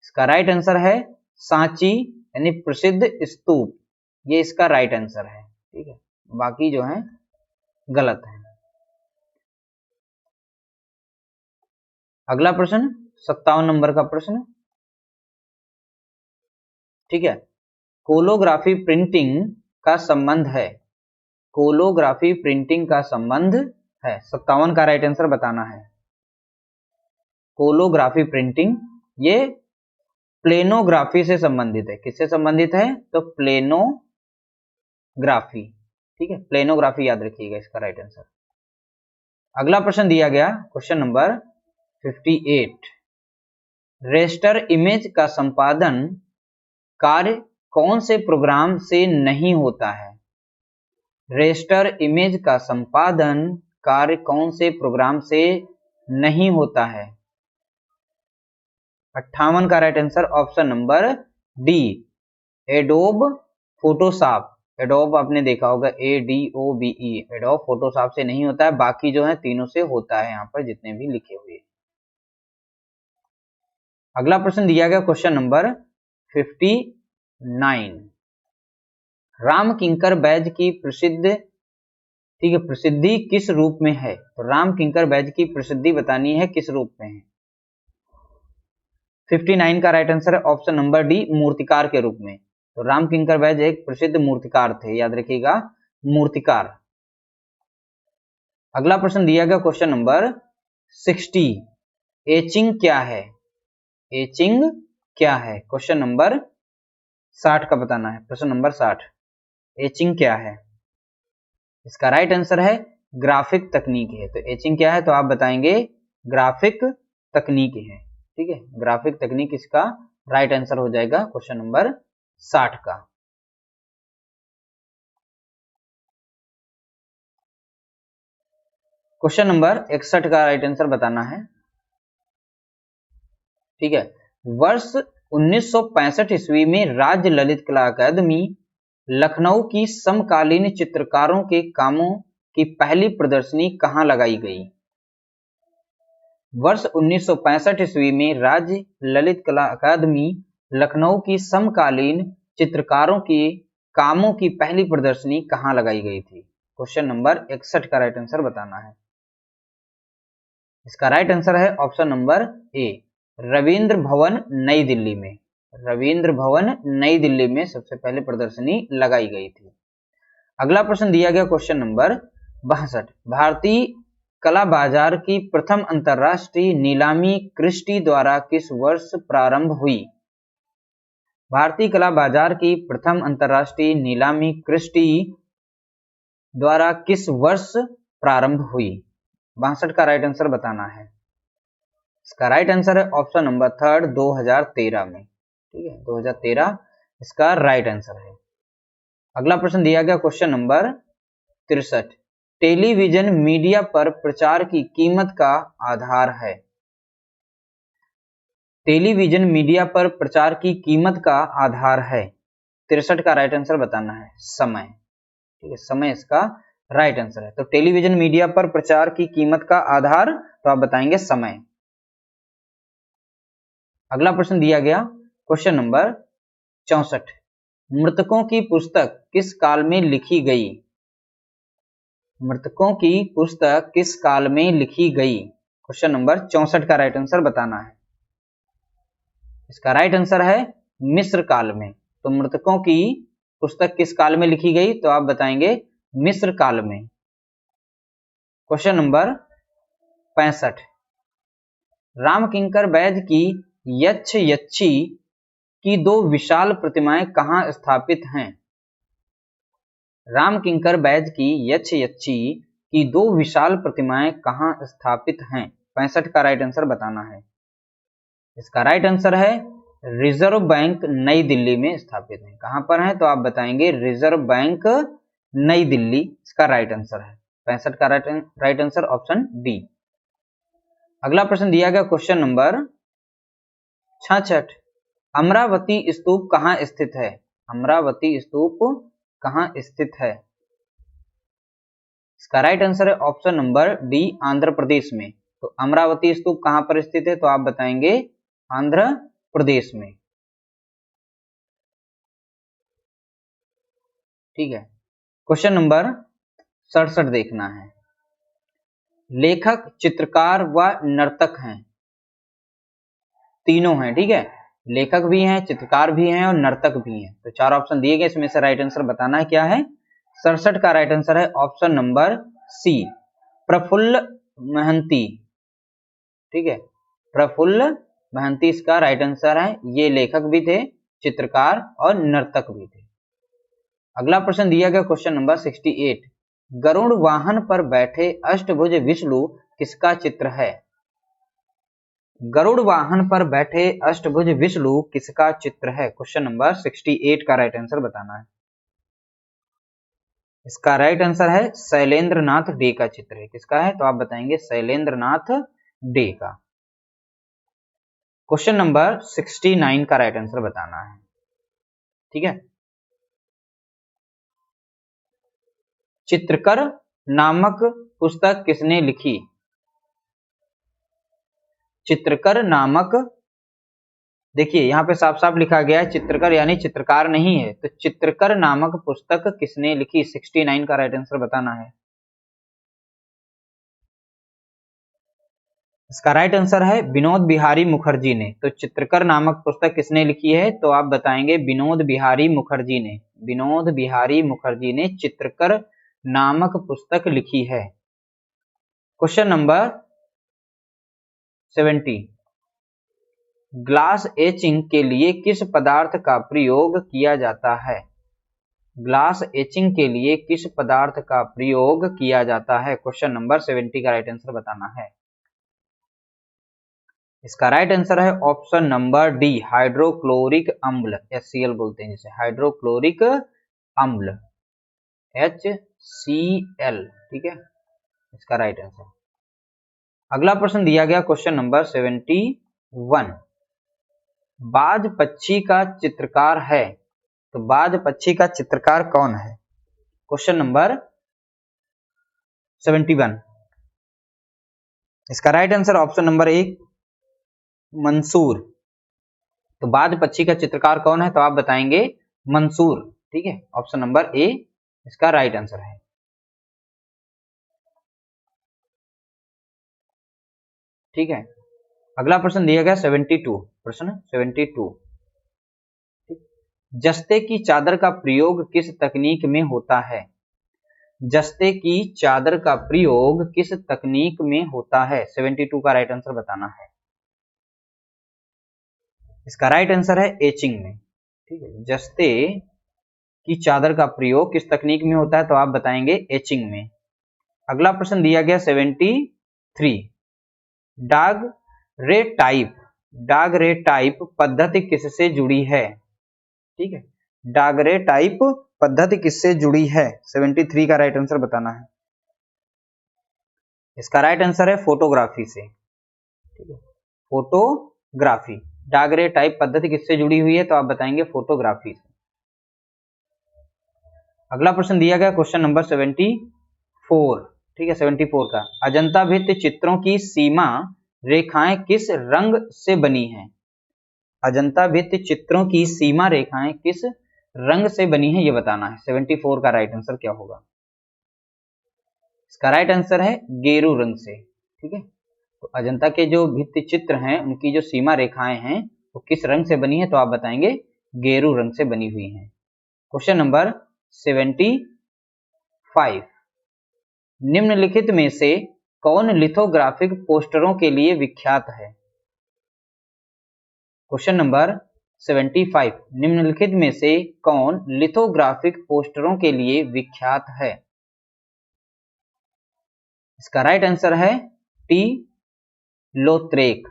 S1: इसका राइट आंसर है सांची यानी प्रसिद्ध स्तूप, ये इसका राइट आंसर है। ठीक है, बाकी जो है गलत है। अगला प्रश्न 57 नंबर का प्रश्न, ठीक है, कोलोग्राफी प्रिंटिंग का संबंध है। कोलोग्राफी प्रिंटिंग का संबंध है, 57 का राइट आंसर बताना है। कोलोग्राफी प्रिंटिंग ये प्लेनोग्राफी से संबंधित है। किससे संबंधित है? तो प्लेनोग्राफी। ठीक है, प्लेनोग्राफी याद रखिएगा इसका राइट आंसर। अगला प्रश्न दिया गया क्वेश्चन नंबर 58। रेस्टर इमेज का संपादन कार्य कौन से प्रोग्राम से नहीं होता है? रेस्टर इमेज का संपादन कार्य कौन से प्रोग्राम से नहीं होता है? 58 का right answer option number D, adobe Photoshop, adobe आपने देखा होगा ADOBE, एडोब फोटोशॉप से नहीं होता है, बाकी जो है तीनों से होता है यहाँ पर जितने भी लिखे हुए। अगला प्रश्न दिया गया क्वेश्चन नंबर 59, राम किंकर बैज की प्रसिद्ध, ठीक है, प्रसिद्धि किस रूप में है? तो राम किंकर बैज की प्रसिद्धि बतानी है किस रूप में है। 59 का राइट आंसर है ऑप्शन नंबर डी, मूर्तिकार के रूप में। तो राम किंकर बैज एक प्रसिद्ध मूर्तिकार थे, याद रखिएगा, मूर्तिकार। अगला प्रश्न दिया गया क्वेश्चन नंबर 60, एचिंग क्या है? एचिंग क्या है? क्वेश्चन नंबर 60 का बताना है, प्रश्न नंबर 60, एचिंग क्या है? इसका राइट आंसर है ग्राफिक तकनीक है। तो एचिंग क्या है? तो आप बताएंगे ग्राफिक तकनीक है, ठीक है, ग्राफिक तकनीक इसका राइट आंसर हो जाएगा क्वेश्चन नंबर 60 का। क्वेश्चन नंबर 61 का राइट आंसर बताना है, ठीक है। वर्ष 1965 ईस्वी में राज्य ललित कला अकादमी लखनऊ की समकालीन चित्रकारों के कामों की पहली प्रदर्शनी कहां लगाई गई? वर्ष 1965 ईस्वी में राज्य ललित कला अकादमी लखनऊ की समकालीन चित्रकारों के कामों की पहली प्रदर्शनी कहां लगाई गई थी? क्वेश्चन नंबर 61 का राइट आंसर बताना है। इसका राइट आंसर है option number A, Ravindra Bhavan नई दिल्ली में। रविंद्र भवन नई दिल्ली में सबसे पहले प्रदर्शनी लगाई गई थी। अगला प्रश्न दिया गया क्वेश्चन नंबर 62, भारतीय कला बाजार की प्रथम अंतरराष्ट्रीय नीलामी क्रिस्टी द्वारा किस वर्ष प्रारंभ हुई? भारतीय कला बाजार की प्रथम अंतरराष्ट्रीय नीलामी क्रिस्टी द्वारा किस वर्ष प्रारंभ हुई? 62 का राइट आंसर बताना है। इसका राइट आंसर है ऑप्शन नंबर थर्ड, 2013 में, ठीक है, 2013 इसका राइट आंसर है। अगला प्रश्न दिया गया क्वेश्चन नंबर 63, टेलीविजन मीडिया पर प्रचार की कीमत का आधार है? टेलीविजन मीडिया पर प्रचार की कीमत का आधार है, 63 का राइट आंसर बताना है समय, ठीक है, समय इसका राइट आंसर है। तो टेलीविजन मीडिया पर प्रचार की कीमत का आधार, तो आप बताएंगे समय। अगला प्रश्न दिया गया क्वेश्चन नंबर 64, मृतकों की पुस्तक किस काल में लिखी गई? मृतकों की पुस्तक किस काल में लिखी गई? क्वेश्चन नंबर 64 का राइट आंसर बताना है। इसका राइट आंसर है मिस्र काल में। तो मृतकों की पुस्तक किस काल में लिखी गई? तो आप बताएंगे मिस्र काल में। क्वेश्चन नंबर 65, राम किंकर बैज की यक्ष यक्षी की दो विशाल प्रतिमाएं कहां स्थापित हैं? राम किंकर बैज की यक्ष यक्षी की दो विशाल प्रतिमाएं कहां स्थापित हैं? 65 का राइट आंसर बताना है। इसका राइट आंसर है रिजर्व बैंक नई दिल्ली में स्थापित है। कहां पर है? तो आप बताएंगे रिजर्व बैंक नई दिल्ली, इसका राइट आंसर है। 65 का राइट आंसर ऑप्शन डी। अगला प्रश्न दिया गया क्वेश्चन नंबर 66, अमरावती स्तूप कहां स्थित है? अमरावती स्तूप कहां स्थित है? इसका राइट आंसर है option number D, Andhra Pradesh में। तो अमरावती स्तूप कहां पर स्थित है? तो आप बताएंगे आंध्र प्रदेश में, ठीक है। क्वेश्चन नंबर 67 देखना है, लेखक, चित्रकार व नर्तक हैं, तीनों हैं, ठीक है, लेखक भी हैं, चित्रकार भी हैं और नर्तक भी हैं। तो चार ऑप्शन दिए गए, इसमें से राइट आंसर बताना है क्या है। 67 का राइट आंसर है option number C, Prafulla Mahanty, ठीक है, प्रफुल्ल महंती इसका राइट आंसर है। ये लेखक भी थे, चित्रकार और नर्तक भी थे। अगला प्रश्न दिया गया क्वेश्चन नंबर 68, गरुड़ वाहन पर बैठे अष्टभुज विष्णु किसका चित्र है? गरुड़ वाहन पर बैठे अष्टभुज विष्णु किसका चित्र है? क्वेश्चन नंबर 68 का राइट आंसर बताना है। इसका राइट आंसर है शैलेंद्र नाथ डे का चित्र है। किसका है? तो आप बताएंगे शैलेंद्र नाथ डे का। क्वेश्चन नंबर 69 का राइट आंसर बताना है। ठीक है। चित्रकर नामक पुस्तक किसने लिखी? चित्रकर नामक, देखिए यहाँ पे साफ साफ लिखा गया है चित्रकर यानी चित्रकार नहीं है, तो चित्रकर नामक पुस्तक किसने लिखी? 69 का राइट आंसर बताना है। इसका राइट आंसर है विनोद बिहारी मुखर्जी ने। तो चित्रकर नामक पुस्तक किसने लिखी है? तो आप बताएंगे विनोद बिहारी मुखर्जी ने। विनोद बिहारी मुखर्जी ने चित्रकर नामक पुस्तक लिखी है। क्वेश्चन नंबर 70, ग्लास एचिंग के लिए किस पदार्थ का प्रयोग किया जाता है? ग्लास एचिंग के लिए किस पदार्थ का प्रयोग किया जाता है? क्वेश्चन नंबर 70 का राइट आंसर बताना है। इसका राइट आंसर है ऑप्शन नंबर डी, हाइड्रोक्लोरिक अम्ल, HCl बोलते हैं जिसे, हाइड्रोक्लोरिक अम्ल, HCl, ठीक है, इसका राइट आंसर। अगला प्रश्न दिया गया क्वेश्चन नंबर 71, बाज पक्षी का चित्रकार है, तो बाज पक्षी का चित्रकार कौन है? क्वेश्चन नंबर 71, इसका right answer option number 1, Mansur. तो बाज पक्षी का चित्रकार कौन है? तो आप बताएंगे मंसूर, ठीक है, ऑप्शन नंबर ए इसका राइट आंसर है। ठीक है, अगला प्रश्न दिया गया 72, प्रश्न 72, जस्ते की चादर का प्रयोग किस तकनीक में होता है? जस्ते की चादर का प्रयोग किस तकनीक में होता है? 72 का राइट आंसर बताना है। इसका राइट आंसर है एचिंग में, ठीक है। जस्ते की चादर का प्रयोग किस तकनीक में होता है? तो आप बताएंगे एचिंग में। अगला प्रश्न दिया गया 73, डाग रे टाइप पद्धति किससे जुड़ी है? ठीक है, डागरे टाइप पद्धति किससे जुड़ी है? 73 का राइट आंसर बताना है। इसका राइट आंसर है फोटोग्राफी से, ठीक है, फोटोग्राफी। डागरे टाइप पद्धति किससे जुड़ी हुई है? तो आप बताएंगे फोटोग्राफी से। अगला प्रश्न दिया गया क्वेश्चन नंबर 74, ठीक है, 74 का, अजंता भित्ति चित्रों की सीमा रेखाएं किस रंग से बनी हैं? अजंता भित्ति चित्रों की सीमा रेखाएं किस रंग से बनी है, ये बताना है। 74 का राइट आंसर क्या होगा? इसका राइट आंसर है गेरू रंग से, ठीक है। तो अजंता के जो भित्ति चित्र हैं उनकी जो सीमा रेखाएं हैं वो किस रंग से बनी है? तो आप बताएंगे गेरू रंग से बनी हुई हैं। क्वेश्चन नंबर 75, निम्नलिखित में से कौन लिथोग्राफिक पोस्टरों के लिए विख्यात है? क्वेश्चन नंबर 75, निम्नलिखित में से कौन लिथोग्राफिक पोस्टरों के लिए विख्यात है? इसका राइट आंसर है टी लोथरेक,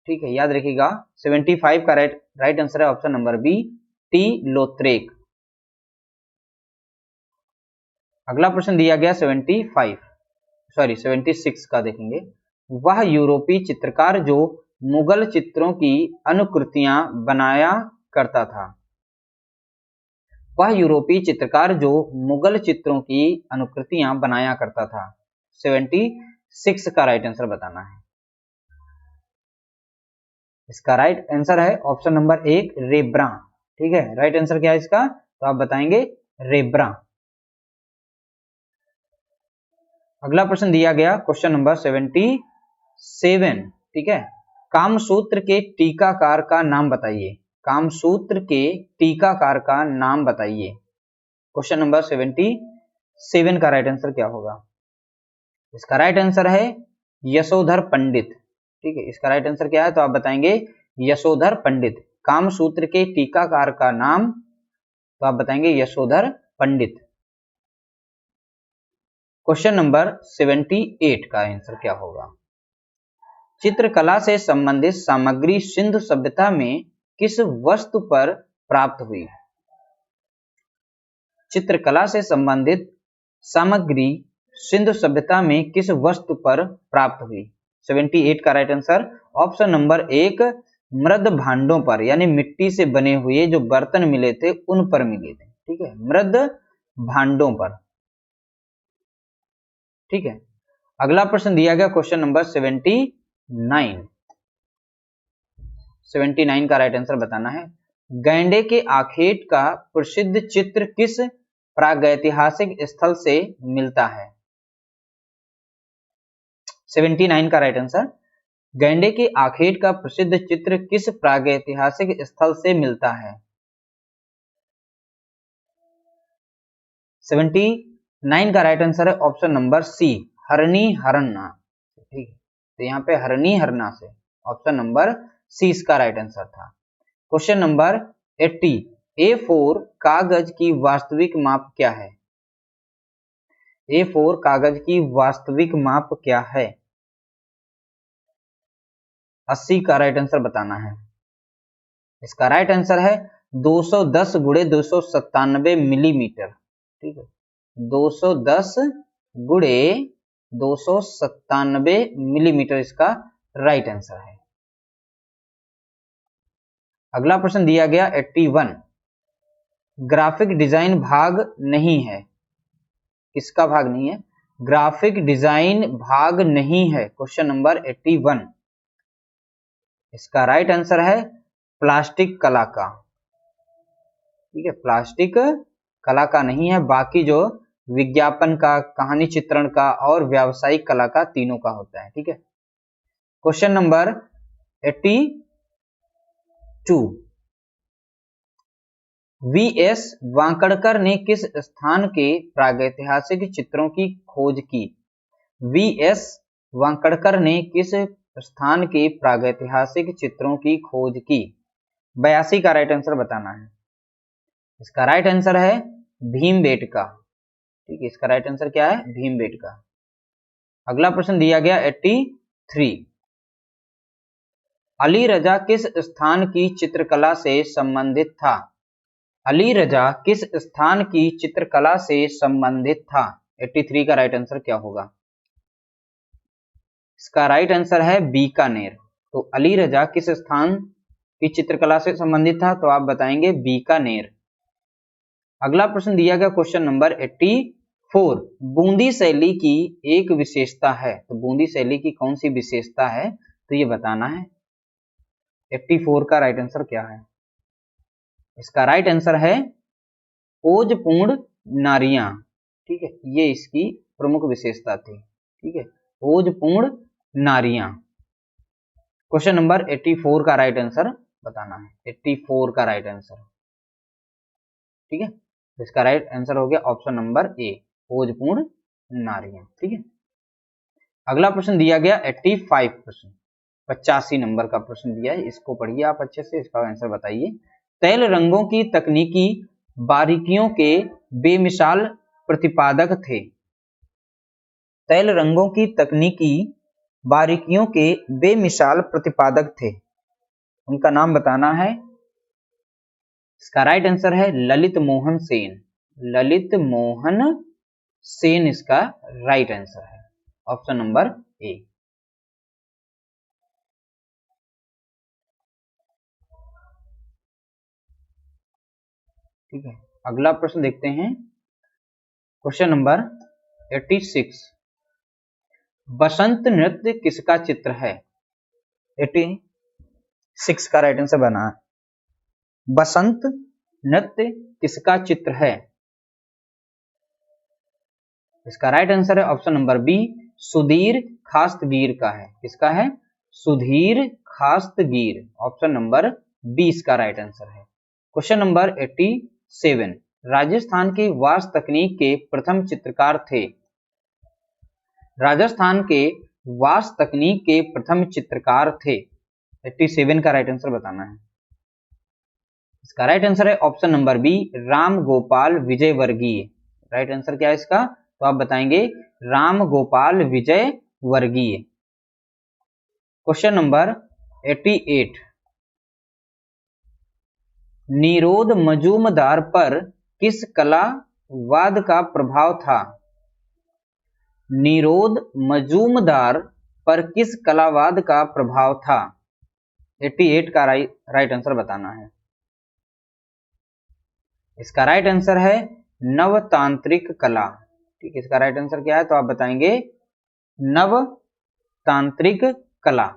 S1: ठीक है, याद रखिएगा। 75 का राइट आंसर है ऑप्शन नंबर बी, टी लोथरेक। अगला प्रश्न दिया गया 76 का देखेंगे, वह यूरोपीय चित्रकार जो मुगल चित्रों की अनुकृतियां बनाया करता था। वह यूरोपीय चित्रकार जो मुगल चित्रों की अनुकृतियां बनाया करता था। 76 का राइट आंसर बताना है। इसका राइट आंसर है ऑप्शन नंबर 1, रेब्रा, ठीक है। राइट आंसर क्या है इसका? तो आप बताएंगे रेब्रा। अगला प्रश्न दिया गया क्वेश्चन नंबर 77, ठीक है, कामसूत्र के टीकाकार का नाम बताइए। कामसूत्र के टीकाकार का नाम बताइए। क्वेश्चन नंबर 77 का राइट आंसर क्या होगा? इसका राइट आंसर है यशोधर पंडित, ठीक है। इसका राइट आंसर क्या है? तो आप बताएंगे यशोधर पंडित। कामसूत्र के टीकाकार का नाम, तो आप बताएंगे यशोधर पंडित। क्वेश्चन नंबर 78 का आंसर क्या होगा? चित्रकला से संबंधित सामग्री सिंधु सभ्यता में किस वस्तु पर प्राप्त हुई? चित्रकला से संबंधित सामग्री सिंधु सभ्यता में किस वस्तु पर प्राप्त हुई? 78 का राइट आंसर ऑप्शन नंबर 1, मृद भांडों पर, यानी मिट्टी से बने हुए जो बर्तन मिले थे उन पर मिले थे। ठीक है, मृद भांडों पर। ठीक है, अगला प्रश्न दिया गया क्वेश्चन नंबर 79 का राइट आंसर बताना है। गैंडे के आखेट का प्रसिद्ध चित्र किस प्रागैतिहासिक स्थल से मिलता है? 79 का राइट आंसर, गैंडे के आखेट का प्रसिद्ध चित्र किस प्रागैतिहासिक स्थल से मिलता है? 79 का राइट आंसर है ऑप्शन नंबर सी, हरनी हरना। ठीक है, तो यहाँ पे हरनी हरना से, ऑप्शन नंबर सी इसका राइट आंसर था। क्वेश्चन नंबर 80, A4 कागज की वास्तविक माप क्या है? A4 कागज की वास्तविक माप क्या है? 80 का राइट आंसर बताना है। इसका राइट आंसर है 210 गुणे 297 मिलीमीटर। ठीक है, 210 गुणे 297 मिलीमीटर इसका राइट आंसर है। अगला प्रश्न दिया गया 81, ग्राफिक डिजाइन भाग नहीं है। किसका भाग नहीं है? ग्राफिक डिजाइन भाग नहीं है। क्वेश्चन नंबर 81, इसका राइट आंसर है प्लास्टिक कला का। ठीक है, प्लास्टिक कला का नहीं है, बाकी जो विज्ञापन का, कहानी चित्रण का और व्यावसायिक कला का, तीनों का होता है। ठीक है, क्वेश्चन नंबर 82, वी.एस. वांकड़कर ने किस स्थान के प्रागैतिहासिक चित्रों की खोज की? वी.एस. वांकड़कर ने किस स्थान के प्रागैतिहासिक चित्रों की खोज की? 82 का राइट आंसर बताना है। इसका राइट आंसर है भीमबेटका। ठीक है, इसका राइट आंसर क्या है? भीमबेटका। अगला प्रश्न दिया गया 83, अली रजा किस स्थान की चित्रकला से संबंधित था? अली रजा किस स्थान की चित्रकला से संबंधित था? 83 का राइट आंसर क्या होगा? इसका राइट आंसर है बीकानेर। तो अली रजा किस स्थान की चित्रकला से संबंधित था? तो आप बताएंगे बीकानेर। अगला प्रश्न दिया गया क्वेश्चन नंबर 84, बूंदी शैली की एक विशेषता है। तो बूंदी शैली की कौन सी विशेषता है, तो ये बताना है। 84 का राइट आंसर क्या है? इसका राइट आंसर है ओजपूर्ण नारियां। ठीक है, ये इसकी प्रमुख विशेषता थी। ठीक है, ओजपूर्ण नारियां। क्वेश्चन नंबर 84 का राइट आंसर बताना है। 84 का राइट आंसर। ठीक है, इसका राइट आंसर हो गया ऑप्शन नंबर ए, ओजपूर्ण नारियां। ठीक है, अगला प्रश्न दिया गया 85 प्रश्न, 85 नंबर का प्रश्न दिया है, इसको पढ़िए आप अच्छे से, इसका आंसर बताइए। तैल रंगों की तकनीकी बारीकियों के बेमिसाल प्रतिपादक थे। तैल रंगों की तकनीकी बारीकियों के बेमिसाल प्रतिपादक थे, उनका नाम बताना है। इसका राइट आंसर है ललित मोहन सेन। ललित मोहन सेन इसका राइट आंसर है, ऑप्शन नंबर ए। ठीक है, अगला प्रश्न देखते हैं, क्वेश्चन नंबर 86, बसंत नृत्य किसका चित्र है? 86 का राइट आंसर बना, बसंत नृत्य किसका चित्र है? इसका राइट आंसर है option number B, Sudhir Khastgir का है। किसका है? Sudhir Khastgir, option number B इसका राइट आंसर है। क्वेश्चन नंबर 87, राजस्थान की वास तकनीक के प्रथम चित्रकार थे। राजस्थान के वास तकनीक के प्रथम चित्रकार थे। 87 का राइट आंसर बताना है। इसका राइट आंसर है option number B, Ram Gopal Vijayvargiya. Right answer क्या है इसका? तो आप बताएंगे राम गोपाल विजयवर्गीय। क्वेश्चन नंबर 88, निरोध मजूमदार पर किस कलावाद का प्रभाव था? निरोध मजूमदार पर किस कलावाद का प्रभाव था? 88 का राइट आंसर बताना है। इसका राइट आंसर है नवतांत्रिक कला। ठीक है, इसका राइट आंसर क्या है तो आप बताएंगे नवतांत्रिक कला।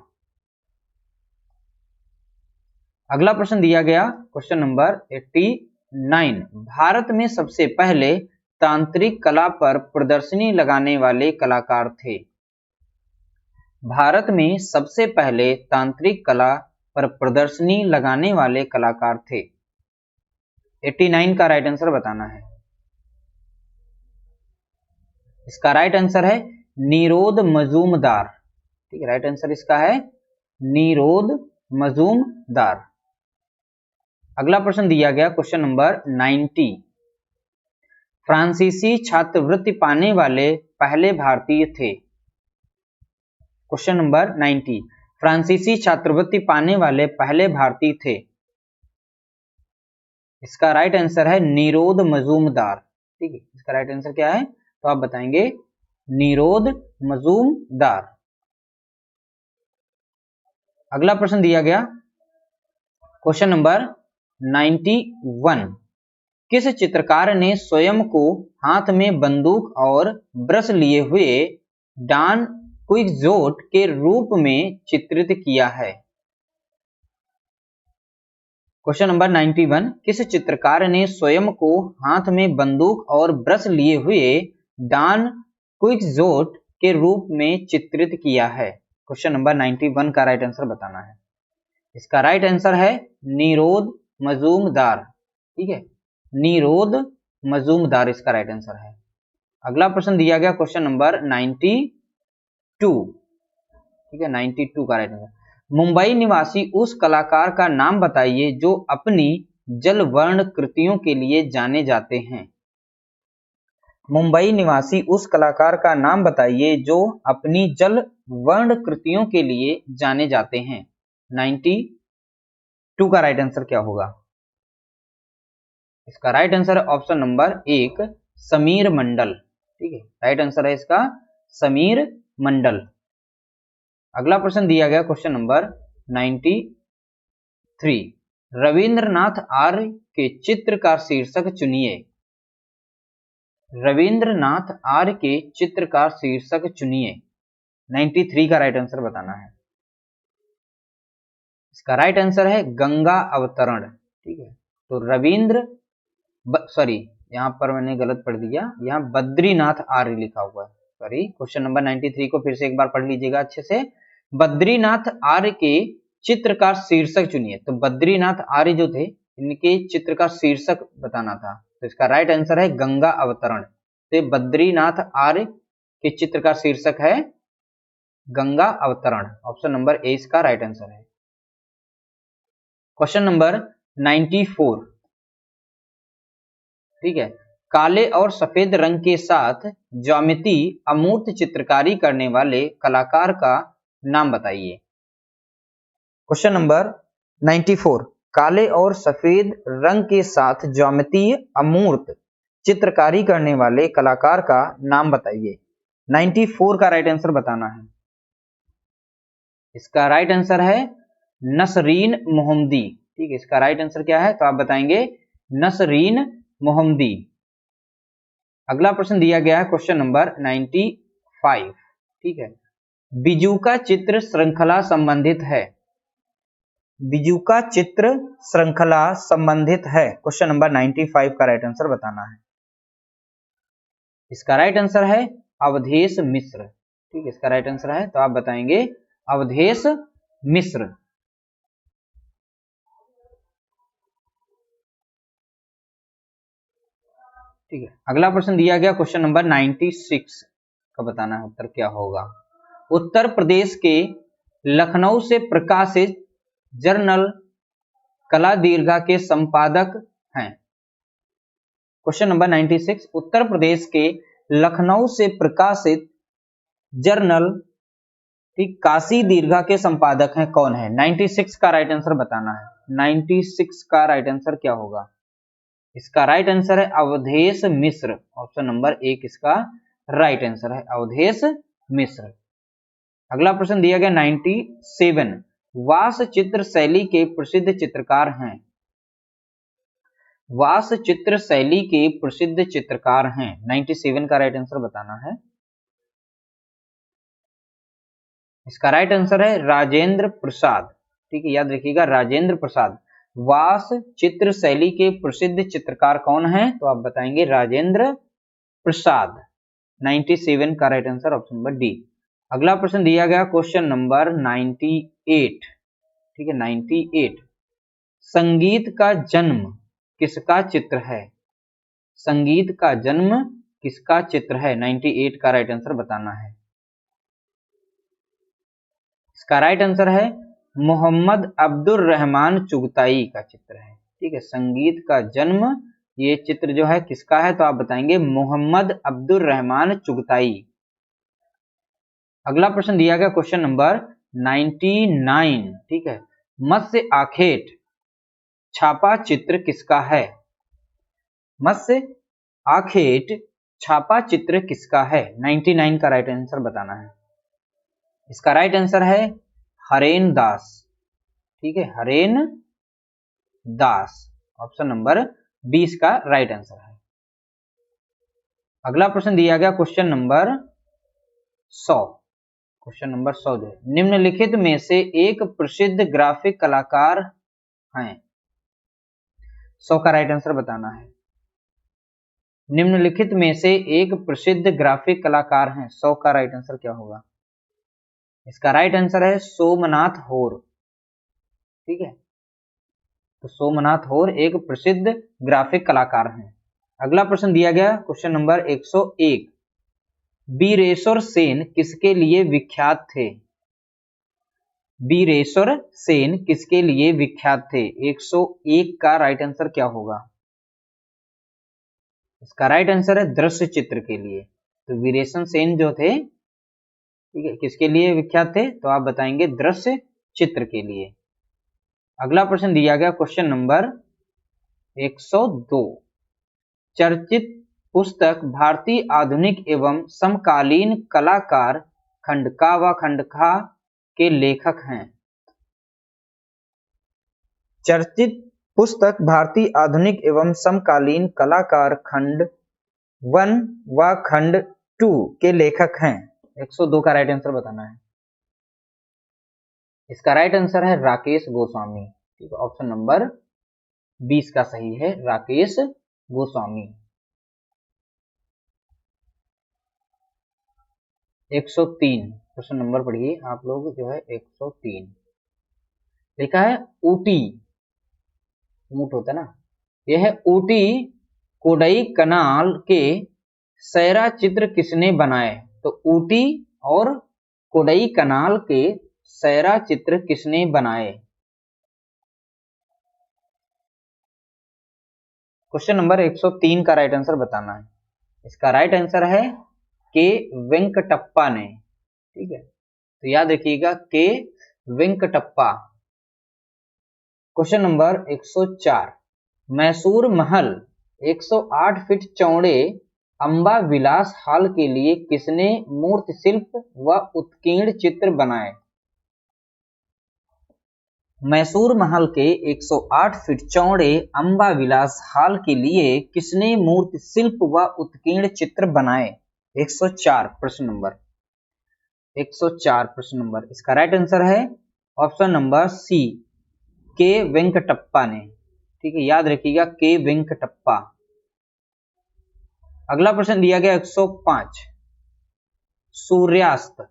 S1: अगला प्रश्न दिया गया क्वेश्चन नंबर 89, भारत में सबसे पहले तांत्रिक कला पर प्रदर्शनी लगाने वाले कलाकार थे। भारत में सबसे पहले तांत्रिक कला पर प्रदर्शनी लगाने वाले कलाकार थे। 89 का राइट आंसर बताना है। इसका राइट आंसर है निरोध मजूमदार। ठीक है, राइट आंसर इसका है निरोध मजूमदार। अगला प्रश्न दिया गया क्वेश्चन नंबर 90, फ्रांसीसी छात्रवृत्ति पाने वाले पहले भारतीय थे। क्वेश्चन नंबर 90, फ्रांसीसी छात्रवृत्ति पाने वाले पहले भारतीय थे। इसका राइट आंसर है निरोध मजूमदार। ठीक है, इसका राइट आंसर क्या है तो आप बताएंगे निरोध मजूमदार। अगला प्रश्न दिया गया क्वेश्चन नंबर 91, किस चित्रकार ने स्वयं को हाथ में बंदूक और ब्रश लिए हुए डॉन क्विक्सोट के रूप में चित्रित किया है। क्वेश्चन नंबर 91, किस चित्रकार ने स्वयं को हाथ में बंदूक और ब्रश लिए हुए डॉन क्विक्सोट के रूप में चित्रित किया है। क्वेश्चन नंबर 91 का राइट आंसर बताना है। इसका राइट आंसर है निरोध मजूमदार। ठीक है, निरोध मजूमदार इसका राइट आंसर है। अगला प्रश्न दिया गया क्वेश्चन नंबर 92। ठीक है, 92 का राइट आंसर, मुंबई निवासी उस कलाकार का नाम बताइए जो अपनी जल वर्ण कृतियों के लिए जाने जाते हैं। मुंबई निवासी उस कलाकार का नाम बताइए जो अपनी जल वर्ण कृतियों के लिए जाने जाते हैं। 92 का राइट आंसर क्या होगा? इसका राइट आंसर है ऑप्शन नंबर 1 समीर मंडल। ठीक है, राइट आंसर है इसका समीर मंडल। अगला प्रश्न दिया गया क्वेश्चन नंबर 93, रविंद्रनाथ आर्य के चित्र का शीर्षक चुनिए। रविंद्रनाथ आर्य के चित्र का शीर्षक चुनिए। 93 का राइट आंसर बताना है। इसका राइट आंसर है गंगा अवतरण। ठीक है, तो रविंद्र सॉरी यहाँ पर मैंने गलत पढ़ दिया, यहाँ बद्रीनाथ आर्य लिखा हुआ है। सॉरी, क्वेश्चन नंबर 93 को फिर से एक बार पढ़ लीजिएगा अच्छे से। बद्रीनाथ आर्य के चित्र का शीर्षक चुनिए। तो बद्रीनाथ आर्य जो थे इनके चित्र का शीर्षक बताना था, तो इसका राइट आंसर है गंगा अवतरण। तो बद्रीनाथ आर्य के चित्र का शीर्षक है गंगा अवतरण। ऑप्शन नंबर ए इसका राइट आंसर है। Question number 94। ठीक है, काले और सफेद रंग के साथ ज्यामिति अमूर्त चित्रकारी करने वाले कलाकार का नाम बताइए। क्वेश्चन नंबर 94, काले और सफेद रंग के साथ ज्यामितीय अमूर्त चित्रकारी करने वाले कलाकार का नाम बताइए। 94 का राइट आंसर बताना है। इसका राइट आंसर है नसरीन मोहम्मदी। ठीक है, इसका राइट आंसर क्या है तो आप बताएंगे नसरीन मोहम्मदी। अगला प्रश्न दिया गया है क्वेश्चन नंबर 95। ठीक है, बिजूका चित्र श्रृंखला संबंधित है। बिजूका चित्र श्रृंखला संबंधित है। क्वेश्चन नंबर 95 का राइट आंसर बताना है। इसका राइट आंसर है अवधेश मिश्र। ठीक है, इसका राइट आंसर है तो आप बताएंगे अवधेश मिश्र। ठीक है, अगला प्रश्न दिया गया क्वेश्चन नंबर 96 का बताना है उत्तर क्या होगा। उत्तर प्रदेश के लखनऊ से प्रकाशित जर्नल कला दीर्घा के संपादक हैं। क्वेश्चन नंबर 96, उत्तर प्रदेश के लखनऊ से प्रकाशित जर्नल काशी दीर्घा के संपादक हैं कौन है? 96 का राइट आंसर बताना है। 96 का राइट आंसर क्या होगा? इसका राइट आंसर है अवधेश मिश्र। ऑप्शन नंबर 1 इसका राइट आंसर है अवधेश मिश्र। अगला प्रश्न दिया गया 97, वास चित्र शैली के प्रसिद्ध चित्रकार हैं? वास चित्र शैली के प्रसिद्ध चित्रकार हैं। 97 का राइट आंसर बताना है। इसका राइट आंसर है राजेंद्र प्रसाद। ठीक है, याद रखिएगा राजेंद्र प्रसाद। वास चित्र शैली के प्रसिद्ध चित्रकार कौन है? तो आप बताएंगे राजेंद्र प्रसाद। 97 का right answer option number D. अगला प्रश्न दिया गया क्वेश्चन नंबर 98। ठीक है, 98। संगीत का जन्म किसका चित्र है? संगीत का जन्म किसका चित्र है? 98 का राइट आंसर बताना है। इसका राइट आंसर है मोहम्मद अब्दुल रहमान चुगताई का चित्र है। ठीक है, संगीत का जन्म ये चित्र जो है किसका है? तो आप बताएंगे मोहम्मद अब्दुल रहमान चुगताई। अगला प्रश्न दिया गया क्वेश्चन नंबर 99। ठीक है, मत्स्य आखेट छापा चित्र किसका है? मत्स्य आखेट छापा चित्र किसका है? 99 का राइट आंसर बताना है। इसका राइट आंसर है हरेन दास। ठीक है, हरेन दास। ऑप्शन नंबर 20 का राइट आंसर है। अगला प्रश्न दिया गया क्वेश्चन नंबर 100। क्वेश्चन नंबर 100 जो है, निम्नलिखित में से एक प्रसिद्ध ग्राफिक कलाकार हैं। 100 का राइट आंसर बताना है। निम्नलिखित में से एक प्रसिद्ध ग्राफिक कलाकार हैं। 100 का राइट आंसर क्या होगा? इसका राइट आंसर है सोमनाथ होर। ठीक है, तो सोमनाथ होर एक प्रसिद्ध ग्राफिक कलाकार हैं। अगला प्रश्न दिया गया क्वेश्चन नंबर 101। वीरेश्वर सेन किसके लिए विख्यात थे? वीरेश्वर सेन किसके लिए विख्यात थे? 101 का राइट आंसर क्या होगा? इसका राइट आंसर है दृश्य चित्र के लिए। तो वीरेश्वर सेन जो थे, ठीक है, किसके लिए विख्यात थे? तो आप बताएंगे दृश्य चित्र के लिए। अगला प्रश्न दिया गया क्वेश्चन नंबर 102। चर्चित पुस्तक भारतीय आधुनिक एवं समकालीन कलाकार खंडका व खंडका के लेखक हैं। चर्चित पुस्तक भारतीय आधुनिक एवं समकालीन कलाकार खंड 1 व खंड 2 के लेखक हैं। 102 का राइट आंसर बताना है। इसका राइट आंसर है राकेश गोस्वामी। ठीक है, ऑप्शन नंबर 20 का सही है राकेश गोस्वामी। 103 क्वेश्चन नंबर पढ़िए आप लोग जो है 103। लिखा है ऊटी, ऊंट होता है ना, यह है ऊटी कोडई कनाल के सैरा चित्र किसने बनाए? तो ऊटी और कोडई कनाल के सैरा चित्र किसने बनाए? क्वेश्चन नंबर 103 का राइट आंसर बताना है। इसका राइट आंसर है के वेंकटप्पा ने। ठीक है, तो याद रखिएगा के वेंकटप्पा। Question number 104। मैसूर महल 108 फीट चौड़े अंबा विलास हॉल के लिए किसने मूर्ति शिल्प व उत्कीर्ण चित्र बनाए? मैसूर महल के 108 फीट चौड़े अंबा विलास हॉल के लिए किसने मूर्ति शिल्प व उत्कीर्ण चित्र बनाए? 104 प्रश्न नंबर 104 प्रश्न नंबर। इसका राइट आंसर है ऑप्शन नंबर सी के वेंकटप्पा ने। ठीक है, याद रखिएगा के वेंकटप्पा। अगला प्रश्न दिया गया 105। सूर्यास्त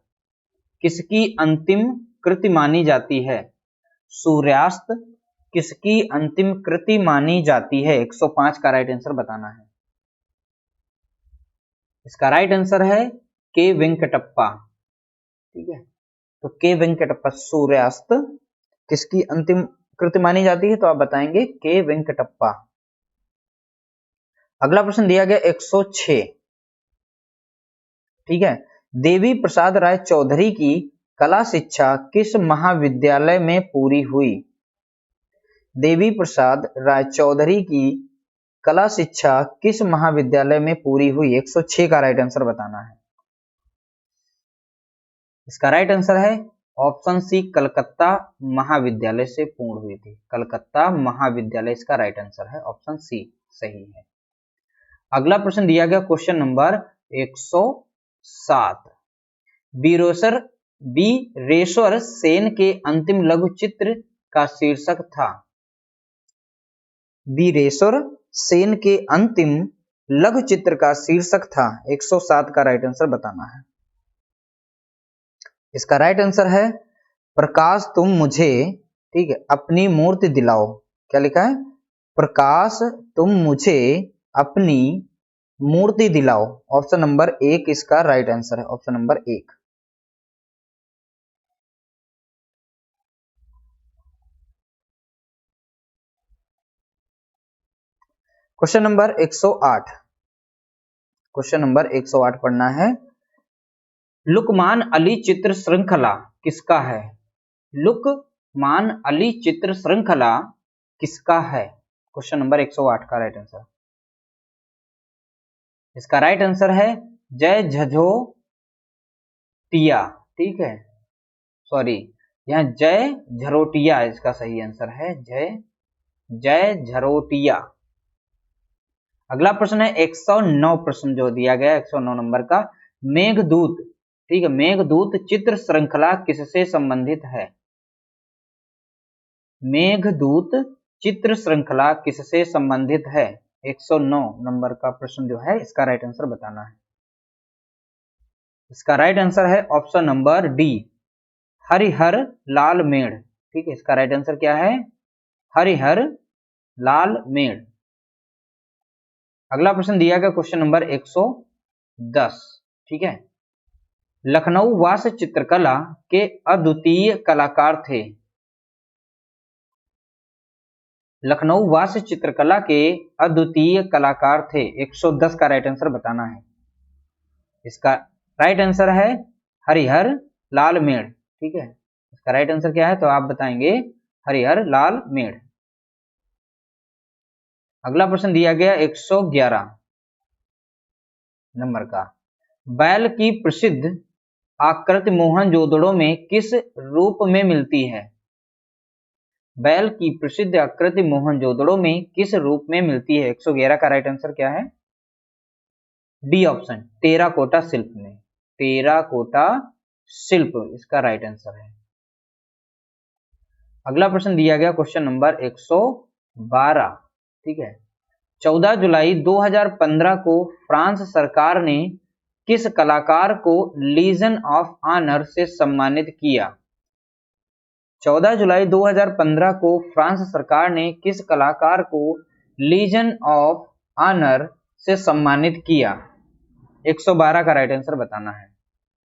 S1: किसकी अंतिम कृति मानी जाती है? सूर्यास्त किसकी अंतिम कृति मानी जाती है? 105 का राइट आंसर बताना है। इसका राइट आंसर है के वेंकटप्पा। ठीक है, तो के वेंकटप्पा सूर्यास्त किसकी अंतिम कृति मानी जाती है? तो आप बताएंगे के वेंकटप्पा। अगला प्रश्न दिया गया 106। ठीक है, देवी प्रसाद राय चौधरी की कला शिक्षा किस महाविद्यालय में पूरी हुई? देवी प्रसाद राय चौधरी की कला शिक्षा किस महाविद्यालय में पूरी हुई? 106 का राइट आंसर बताना है। इसका राइट आंसर है ऑप्शन सी कलकत्ता महाविद्यालय से पूर्ण हुई थी। कलकत्ता महाविद्यालय इसका राइट आंसर है, ऑप्शन सी सही है। अगला प्रश्न दिया गया क्वेश्चन नंबर 107। वीरेश्वर सेन के अंतिम लघु चित्र का शीर्षक था। वीरेश्वर सेन के अंतिम लघु चित्र का शीर्षक था। 107 का राइट आंसर बताना है। इसका राइट आंसर है प्रकाश तुम मुझे, ठीक है, अपनी मूर्ति दिलाओ। क्या लिखा है? प्रकाश तुम मुझे अपनी मूर्ति दिलाओ। ऑप्शन नंबर 1 इसका राइट आंसर है, option number 1। Question number 108। Question number 108 पढ़ना है। लुकमान अली चित्र श्रृंखला किसका है? लुकमान अली चित्र श्रृंखला किसका है? क्वेश्चन नंबर 108 का राइट आंसर। इसका राइट आंसर है जय झरोटिया, ठीक है, सॉरी यहाँ जय झरोटिया इसका सही आंसर है, जय झरोटिया। अगला प्रश्न है 109 प्रश्न जो दिया गया 109 नंबर का। मेघदूत, ठीक है, मेघदूत चित्र श्रृंखला किससे संबंधित है? मेघदूत चित्र श्रृंखला किससे संबंधित है? 109 नंबर का प्रश्न जो है इसका राइट आंसर बताना है। इसका राइट आंसर है ऑप्शन नंबर डी, हरिहर लाल मेड़, ठीक है। इसका राइट आंसर क्या है? हरिहर लाल मेड़। अगला प्रश्न दिया गया क्वेश्चन नंबर 110, ठीक है। लखनऊ वास चित्रकला के अद्वितीय कलाकार थे। लखनऊ वास चित्रकला के अद्वितीय कलाकार थे। 110 का राइट आंसर बताना है। इसका राइट आंसर है हरिहर लाल मेड़, ठीक है। इसका राइट आंसर क्या है तो आप बताएंगे हरिहर लाल मेड़। अगला प्रश्न दिया गया 111 नंबर का। बैल की प्रसिद्ध आकृति मोहनजोदड़ो में किस रूप में मिलती है? बैल की प्रसिद्ध आकृति मोहनजोदड़ो में किस रूप में मिलती है? 111 का राइट आंसर क्या है? डी ऑप्शन, टेराकोटा शिल्प में। टेराकोटा शिल्प इसका राइट आंसर है। अगला प्रश्न दिया गया क्वेश्चन नंबर 112, ठीक है। 14 जुलाई 2015 को फ्रांस सरकार ने किस कलाकार को लीजन ऑफ ऑनर से सम्मानित किया? 14 जुलाई 2015 को फ्रांस सरकार ने किस कलाकार को लीजन ऑफ ऑनर से सम्मानित किया? 112 का राइट आंसर बताना है।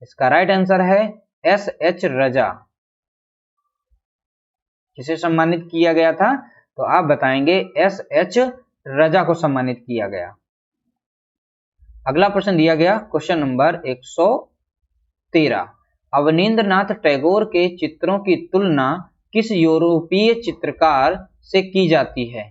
S1: इसका राइट आंसर है एस.एच. रजा। किसे सम्मानित किया गया था तो आप बताएंगे एस.एच. रजा को सम्मानित किया गया। अगला प्रश्न दिया गया क्वेश्चन नंबर 113। अवनींद्रनाथ टैगोर के चित्रों की तुलना किस यूरोपीय चित्रकार से की जाती है?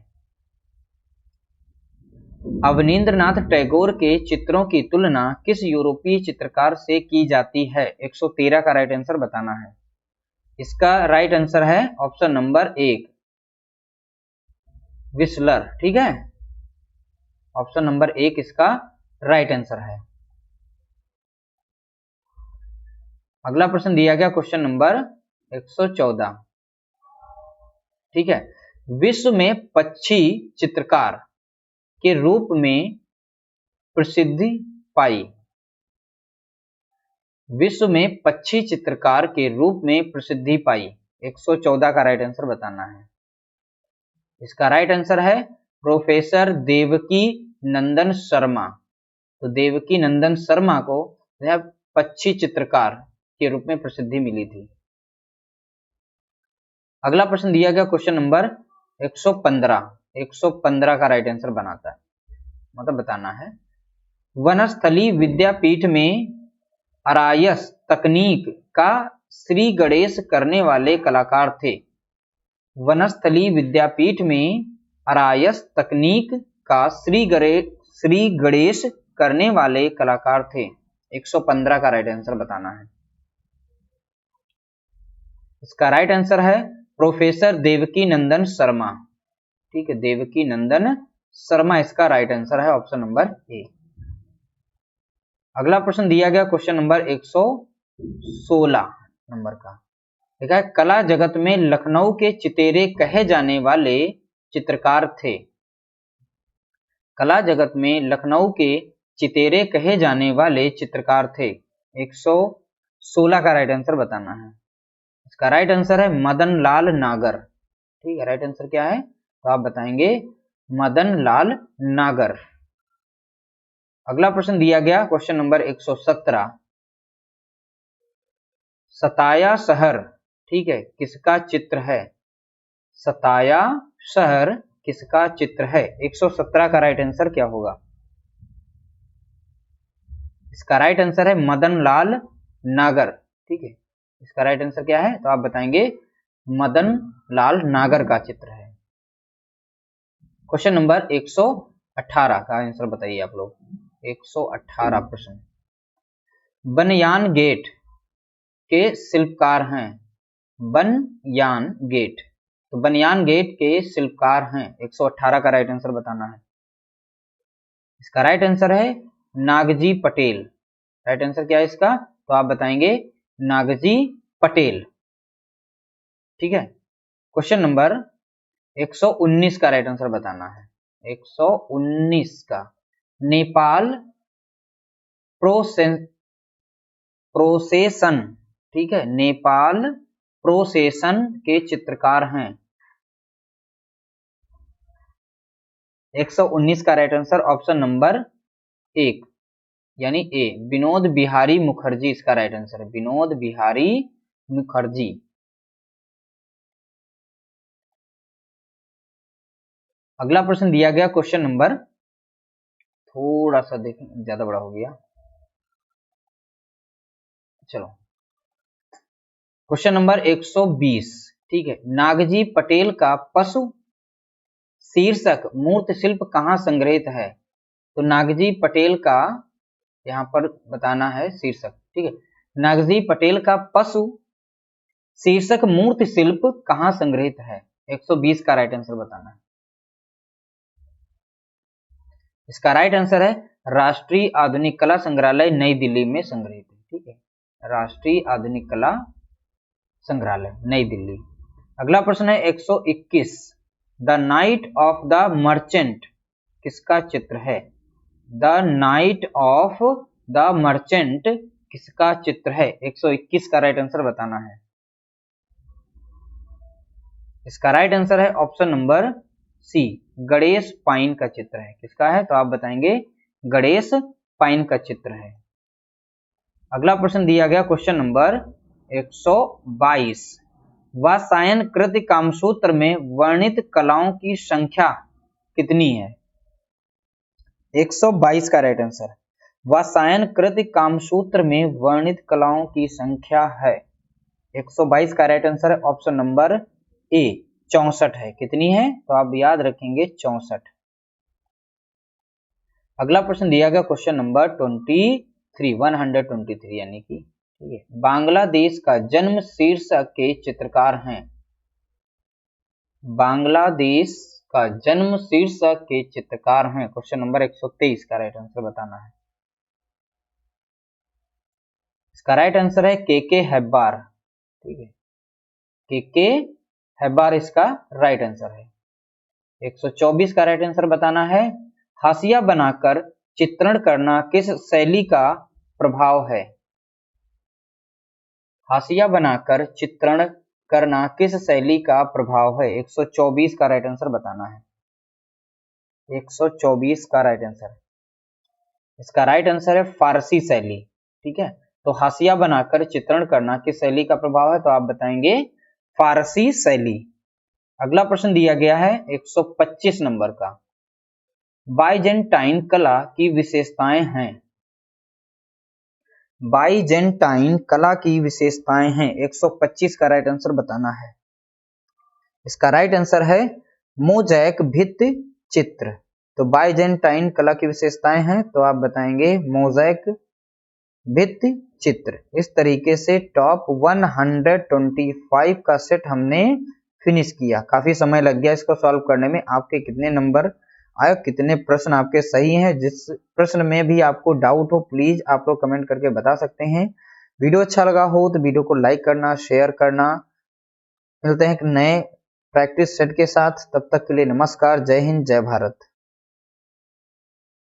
S1: अवनींद्रनाथ टैगोर के चित्रों की तुलना किस यूरोपीय चित्रकार से की जाती है? 113 का राइट आंसर बताना है। इसका राइट आंसर है ऑप्शन नंबर 1 विस्लर, ठीक है। ऑप्शन नंबर 1 इसका राइट आंसर है। अगला प्रश्न दिया गया क्वेश्चन नंबर 114, ठीक है। विश्व में पक्षी चित्रकार के रूप में प्रसिद्धि पाई। विश्व में पक्षी चित्रकार के रूप में प्रसिद्धि पाई। 114 का राइट आंसर बताना है। इसका राइट आंसर है प्रोफेसर देवकी नंदन शर्मा। तो देवकी नंदन शर्मा को पक्षी चित्रकार के रूप में प्रसिद्धि मिली थी। अगला प्रश्न दिया गया क्वेश्चन नंबर 115 का राइट आंसर बनाता है, मतलब बताना है। वनस्थली विद्यापीठ में अरायस तकनीक का श्री गणेश करने वाले कलाकार थे। वनस्थली विद्यापीठ में अरायस तकनीक का श्री गणेश करने वाले कलाकार थे। 115 का राइट आंसर बताना है। इसका राइट आंसर है प्रोफेसर देवकी नंदन शर्मा। ठीक है, देवकी नंदन शर्मा इसका राइट आंसर है, ऑप्शन नंबर ए। अगला प्रश्न दिया गया क्वेश्चन नंबर 116 नंबर का, देखा है, कला जगत में लखनऊ के चितेरे कहे जाने वाले चित्रकार थे। कला जगत में लखनऊ के चितेरे कहे जाने वाले चित्रकार थे। 116 का राइट आंसर बताना है। इसका राइट आंसर है मदन लाल नागर। ठीक है, राइट आंसर क्या है तो आप बताएंगे मदन लाल नागर। अगला प्रश्न दिया गया क्वेश्चन नंबर 117, सताया शहर, ठीक है, किसका चित्र है। सताया शहर किसका चित्र है। 117 का राइट आंसर क्या होगा। इसका राइट आंसर है मदन लाल नागर। ठीक है, इसका राइट आंसर क्या है तो आप बताएंगे मदन लाल नागर का चित्र है। क्वेश्चन नंबर 118 का आंसर बताइए आप लोग। 118 प्रश्न, बनयान गेट के शिल्पकार हैं। बनयान गेट, तो बनयान गेट के शिल्पकार हैं। 118 का राइट आंसर बताना है। इसका राइट आंसर है नागजी पटेल। राइट आंसर क्या है इसका तो आप बताएंगे नागजी पटेल। ठीक है, क्वेश्चन नंबर 119 का राइट आंसर बताना है। 119 का, नेपाल प्रोसेसन, ठीक है, नेपाल प्रोसेसन के चित्रकार हैं। 119 का राइट आंसर ऑप्शन नंबर 1 यानी ए, विनोद बिहारी मुखर्जी इसका राइट आंसर है। विनोद बिहारी मुखर्जी। अगला प्रश्न दिया गया क्वेश्चन नंबर, थोड़ा सा देखें ज्यादा बड़ा हो गया, चलो क्वेश्चन नंबर 120। ठीक है, नागजी पटेल का पशु शीर्षक मूर्ति शिल्प कहाँ संग्रहित है। तो नागजी पटेल का यहां पर बताना है शीर्षक। ठीक है, नागजी पटेल का पशु शीर्षक मूर्ति शिल्प कहाँ संग्रहित है। 120 का राइट आंसर बताना है। इसका राइट आंसर है राष्ट्रीय आधुनिक कला संग्रहालय नई दिल्ली में संग्रहित है। ठीक है, राष्ट्रीय आधुनिक कला संग्रहालय नई दिल्ली। अगला प्रश्न है 121, the night of the merchant किसका चित्र है। The night of the merchant किसका चित्र है। 121 का राइट आंसर बताना है। इसका राइट आंसर है option number C, Ganesh Pyne का चित्र है। किसका है तो आप बताएंगे गणेश पाइन का चित्र है। अगला प्रश्न दिया गया क्वेश्चन नंबर 122, वात्स्यायन कृत कामसूत्र में वर्णित कलाओं की संख्या कितनी है। 122 का राइट आंसर, वात्स्यायन कृत कामसूत्र में वर्णित कलाओं की संख्या है। 122 का राइट आंसर है ऑप्शन नंबर ए, 64 है। कितनी है तो आप याद रखेंगे 64। अगला प्रश्न दिया गया क्वेश्चन नंबर 123 यानी कि, ठीक है, बांग्लादेश का जन्म शीर्षक के चित्रकार हैं। बांग्लादेश का जन्म शीर्षक के चित्रकार हैं। क्वेश्चन नंबर 123 का राइट आंसर बताना है। इसका राइट आंसर है के हैब्बार। ठीक है, के हैब्बार इसका राइट आंसर है। 124 का राइट आंसर बताना है, हाशिया बनाकर चित्रण करना किस शैली का प्रभाव है। हाशिया बनाकर चित्रण करना किस शैली का प्रभाव है। 124 का राइट आंसर बताना है। 124 का राइट आंसर, इसका राइट आंसर है फारसी शैली। ठीक है, तो हाशिया बनाकर चित्रण करना किस शैली का प्रभाव है तो आप बताएंगे फारसी शैली। अगला प्रश्न दिया गया है 125 नंबर का, बाइजेंटाइन कला की विशेषताएं हैं। बाइजेंटाइन कला की विशेषताएं हैं। 125 का राइट आंसर बताना है। इसका राइट आंसर है मोज़ैक भित्ति चित्र। तो बाइजेंटाइन कला की विशेषताएं हैं तो आप बताएंगे मोज़ैक भित्ति चित्र। इस तरीके से टॉप 125 का सेट हमने फिनिश किया। काफी समय लग गया इसको सॉल्व करने में। आपके कितने नंबर आए, कितने प्रश्न आपके सही हैं, जिस प्रश्न में भी आपको डाउट हो प्लीज आप लोग कमेंट करके बता सकते हैं। वीडियो अच्छा लगा हो तो वीडियो को लाइक करना, शेयर करना। मिलते हैं एक नए प्रैक्टिस सेट के साथ, तब तक के लिए नमस्कार, जय हिंद, जय भारत।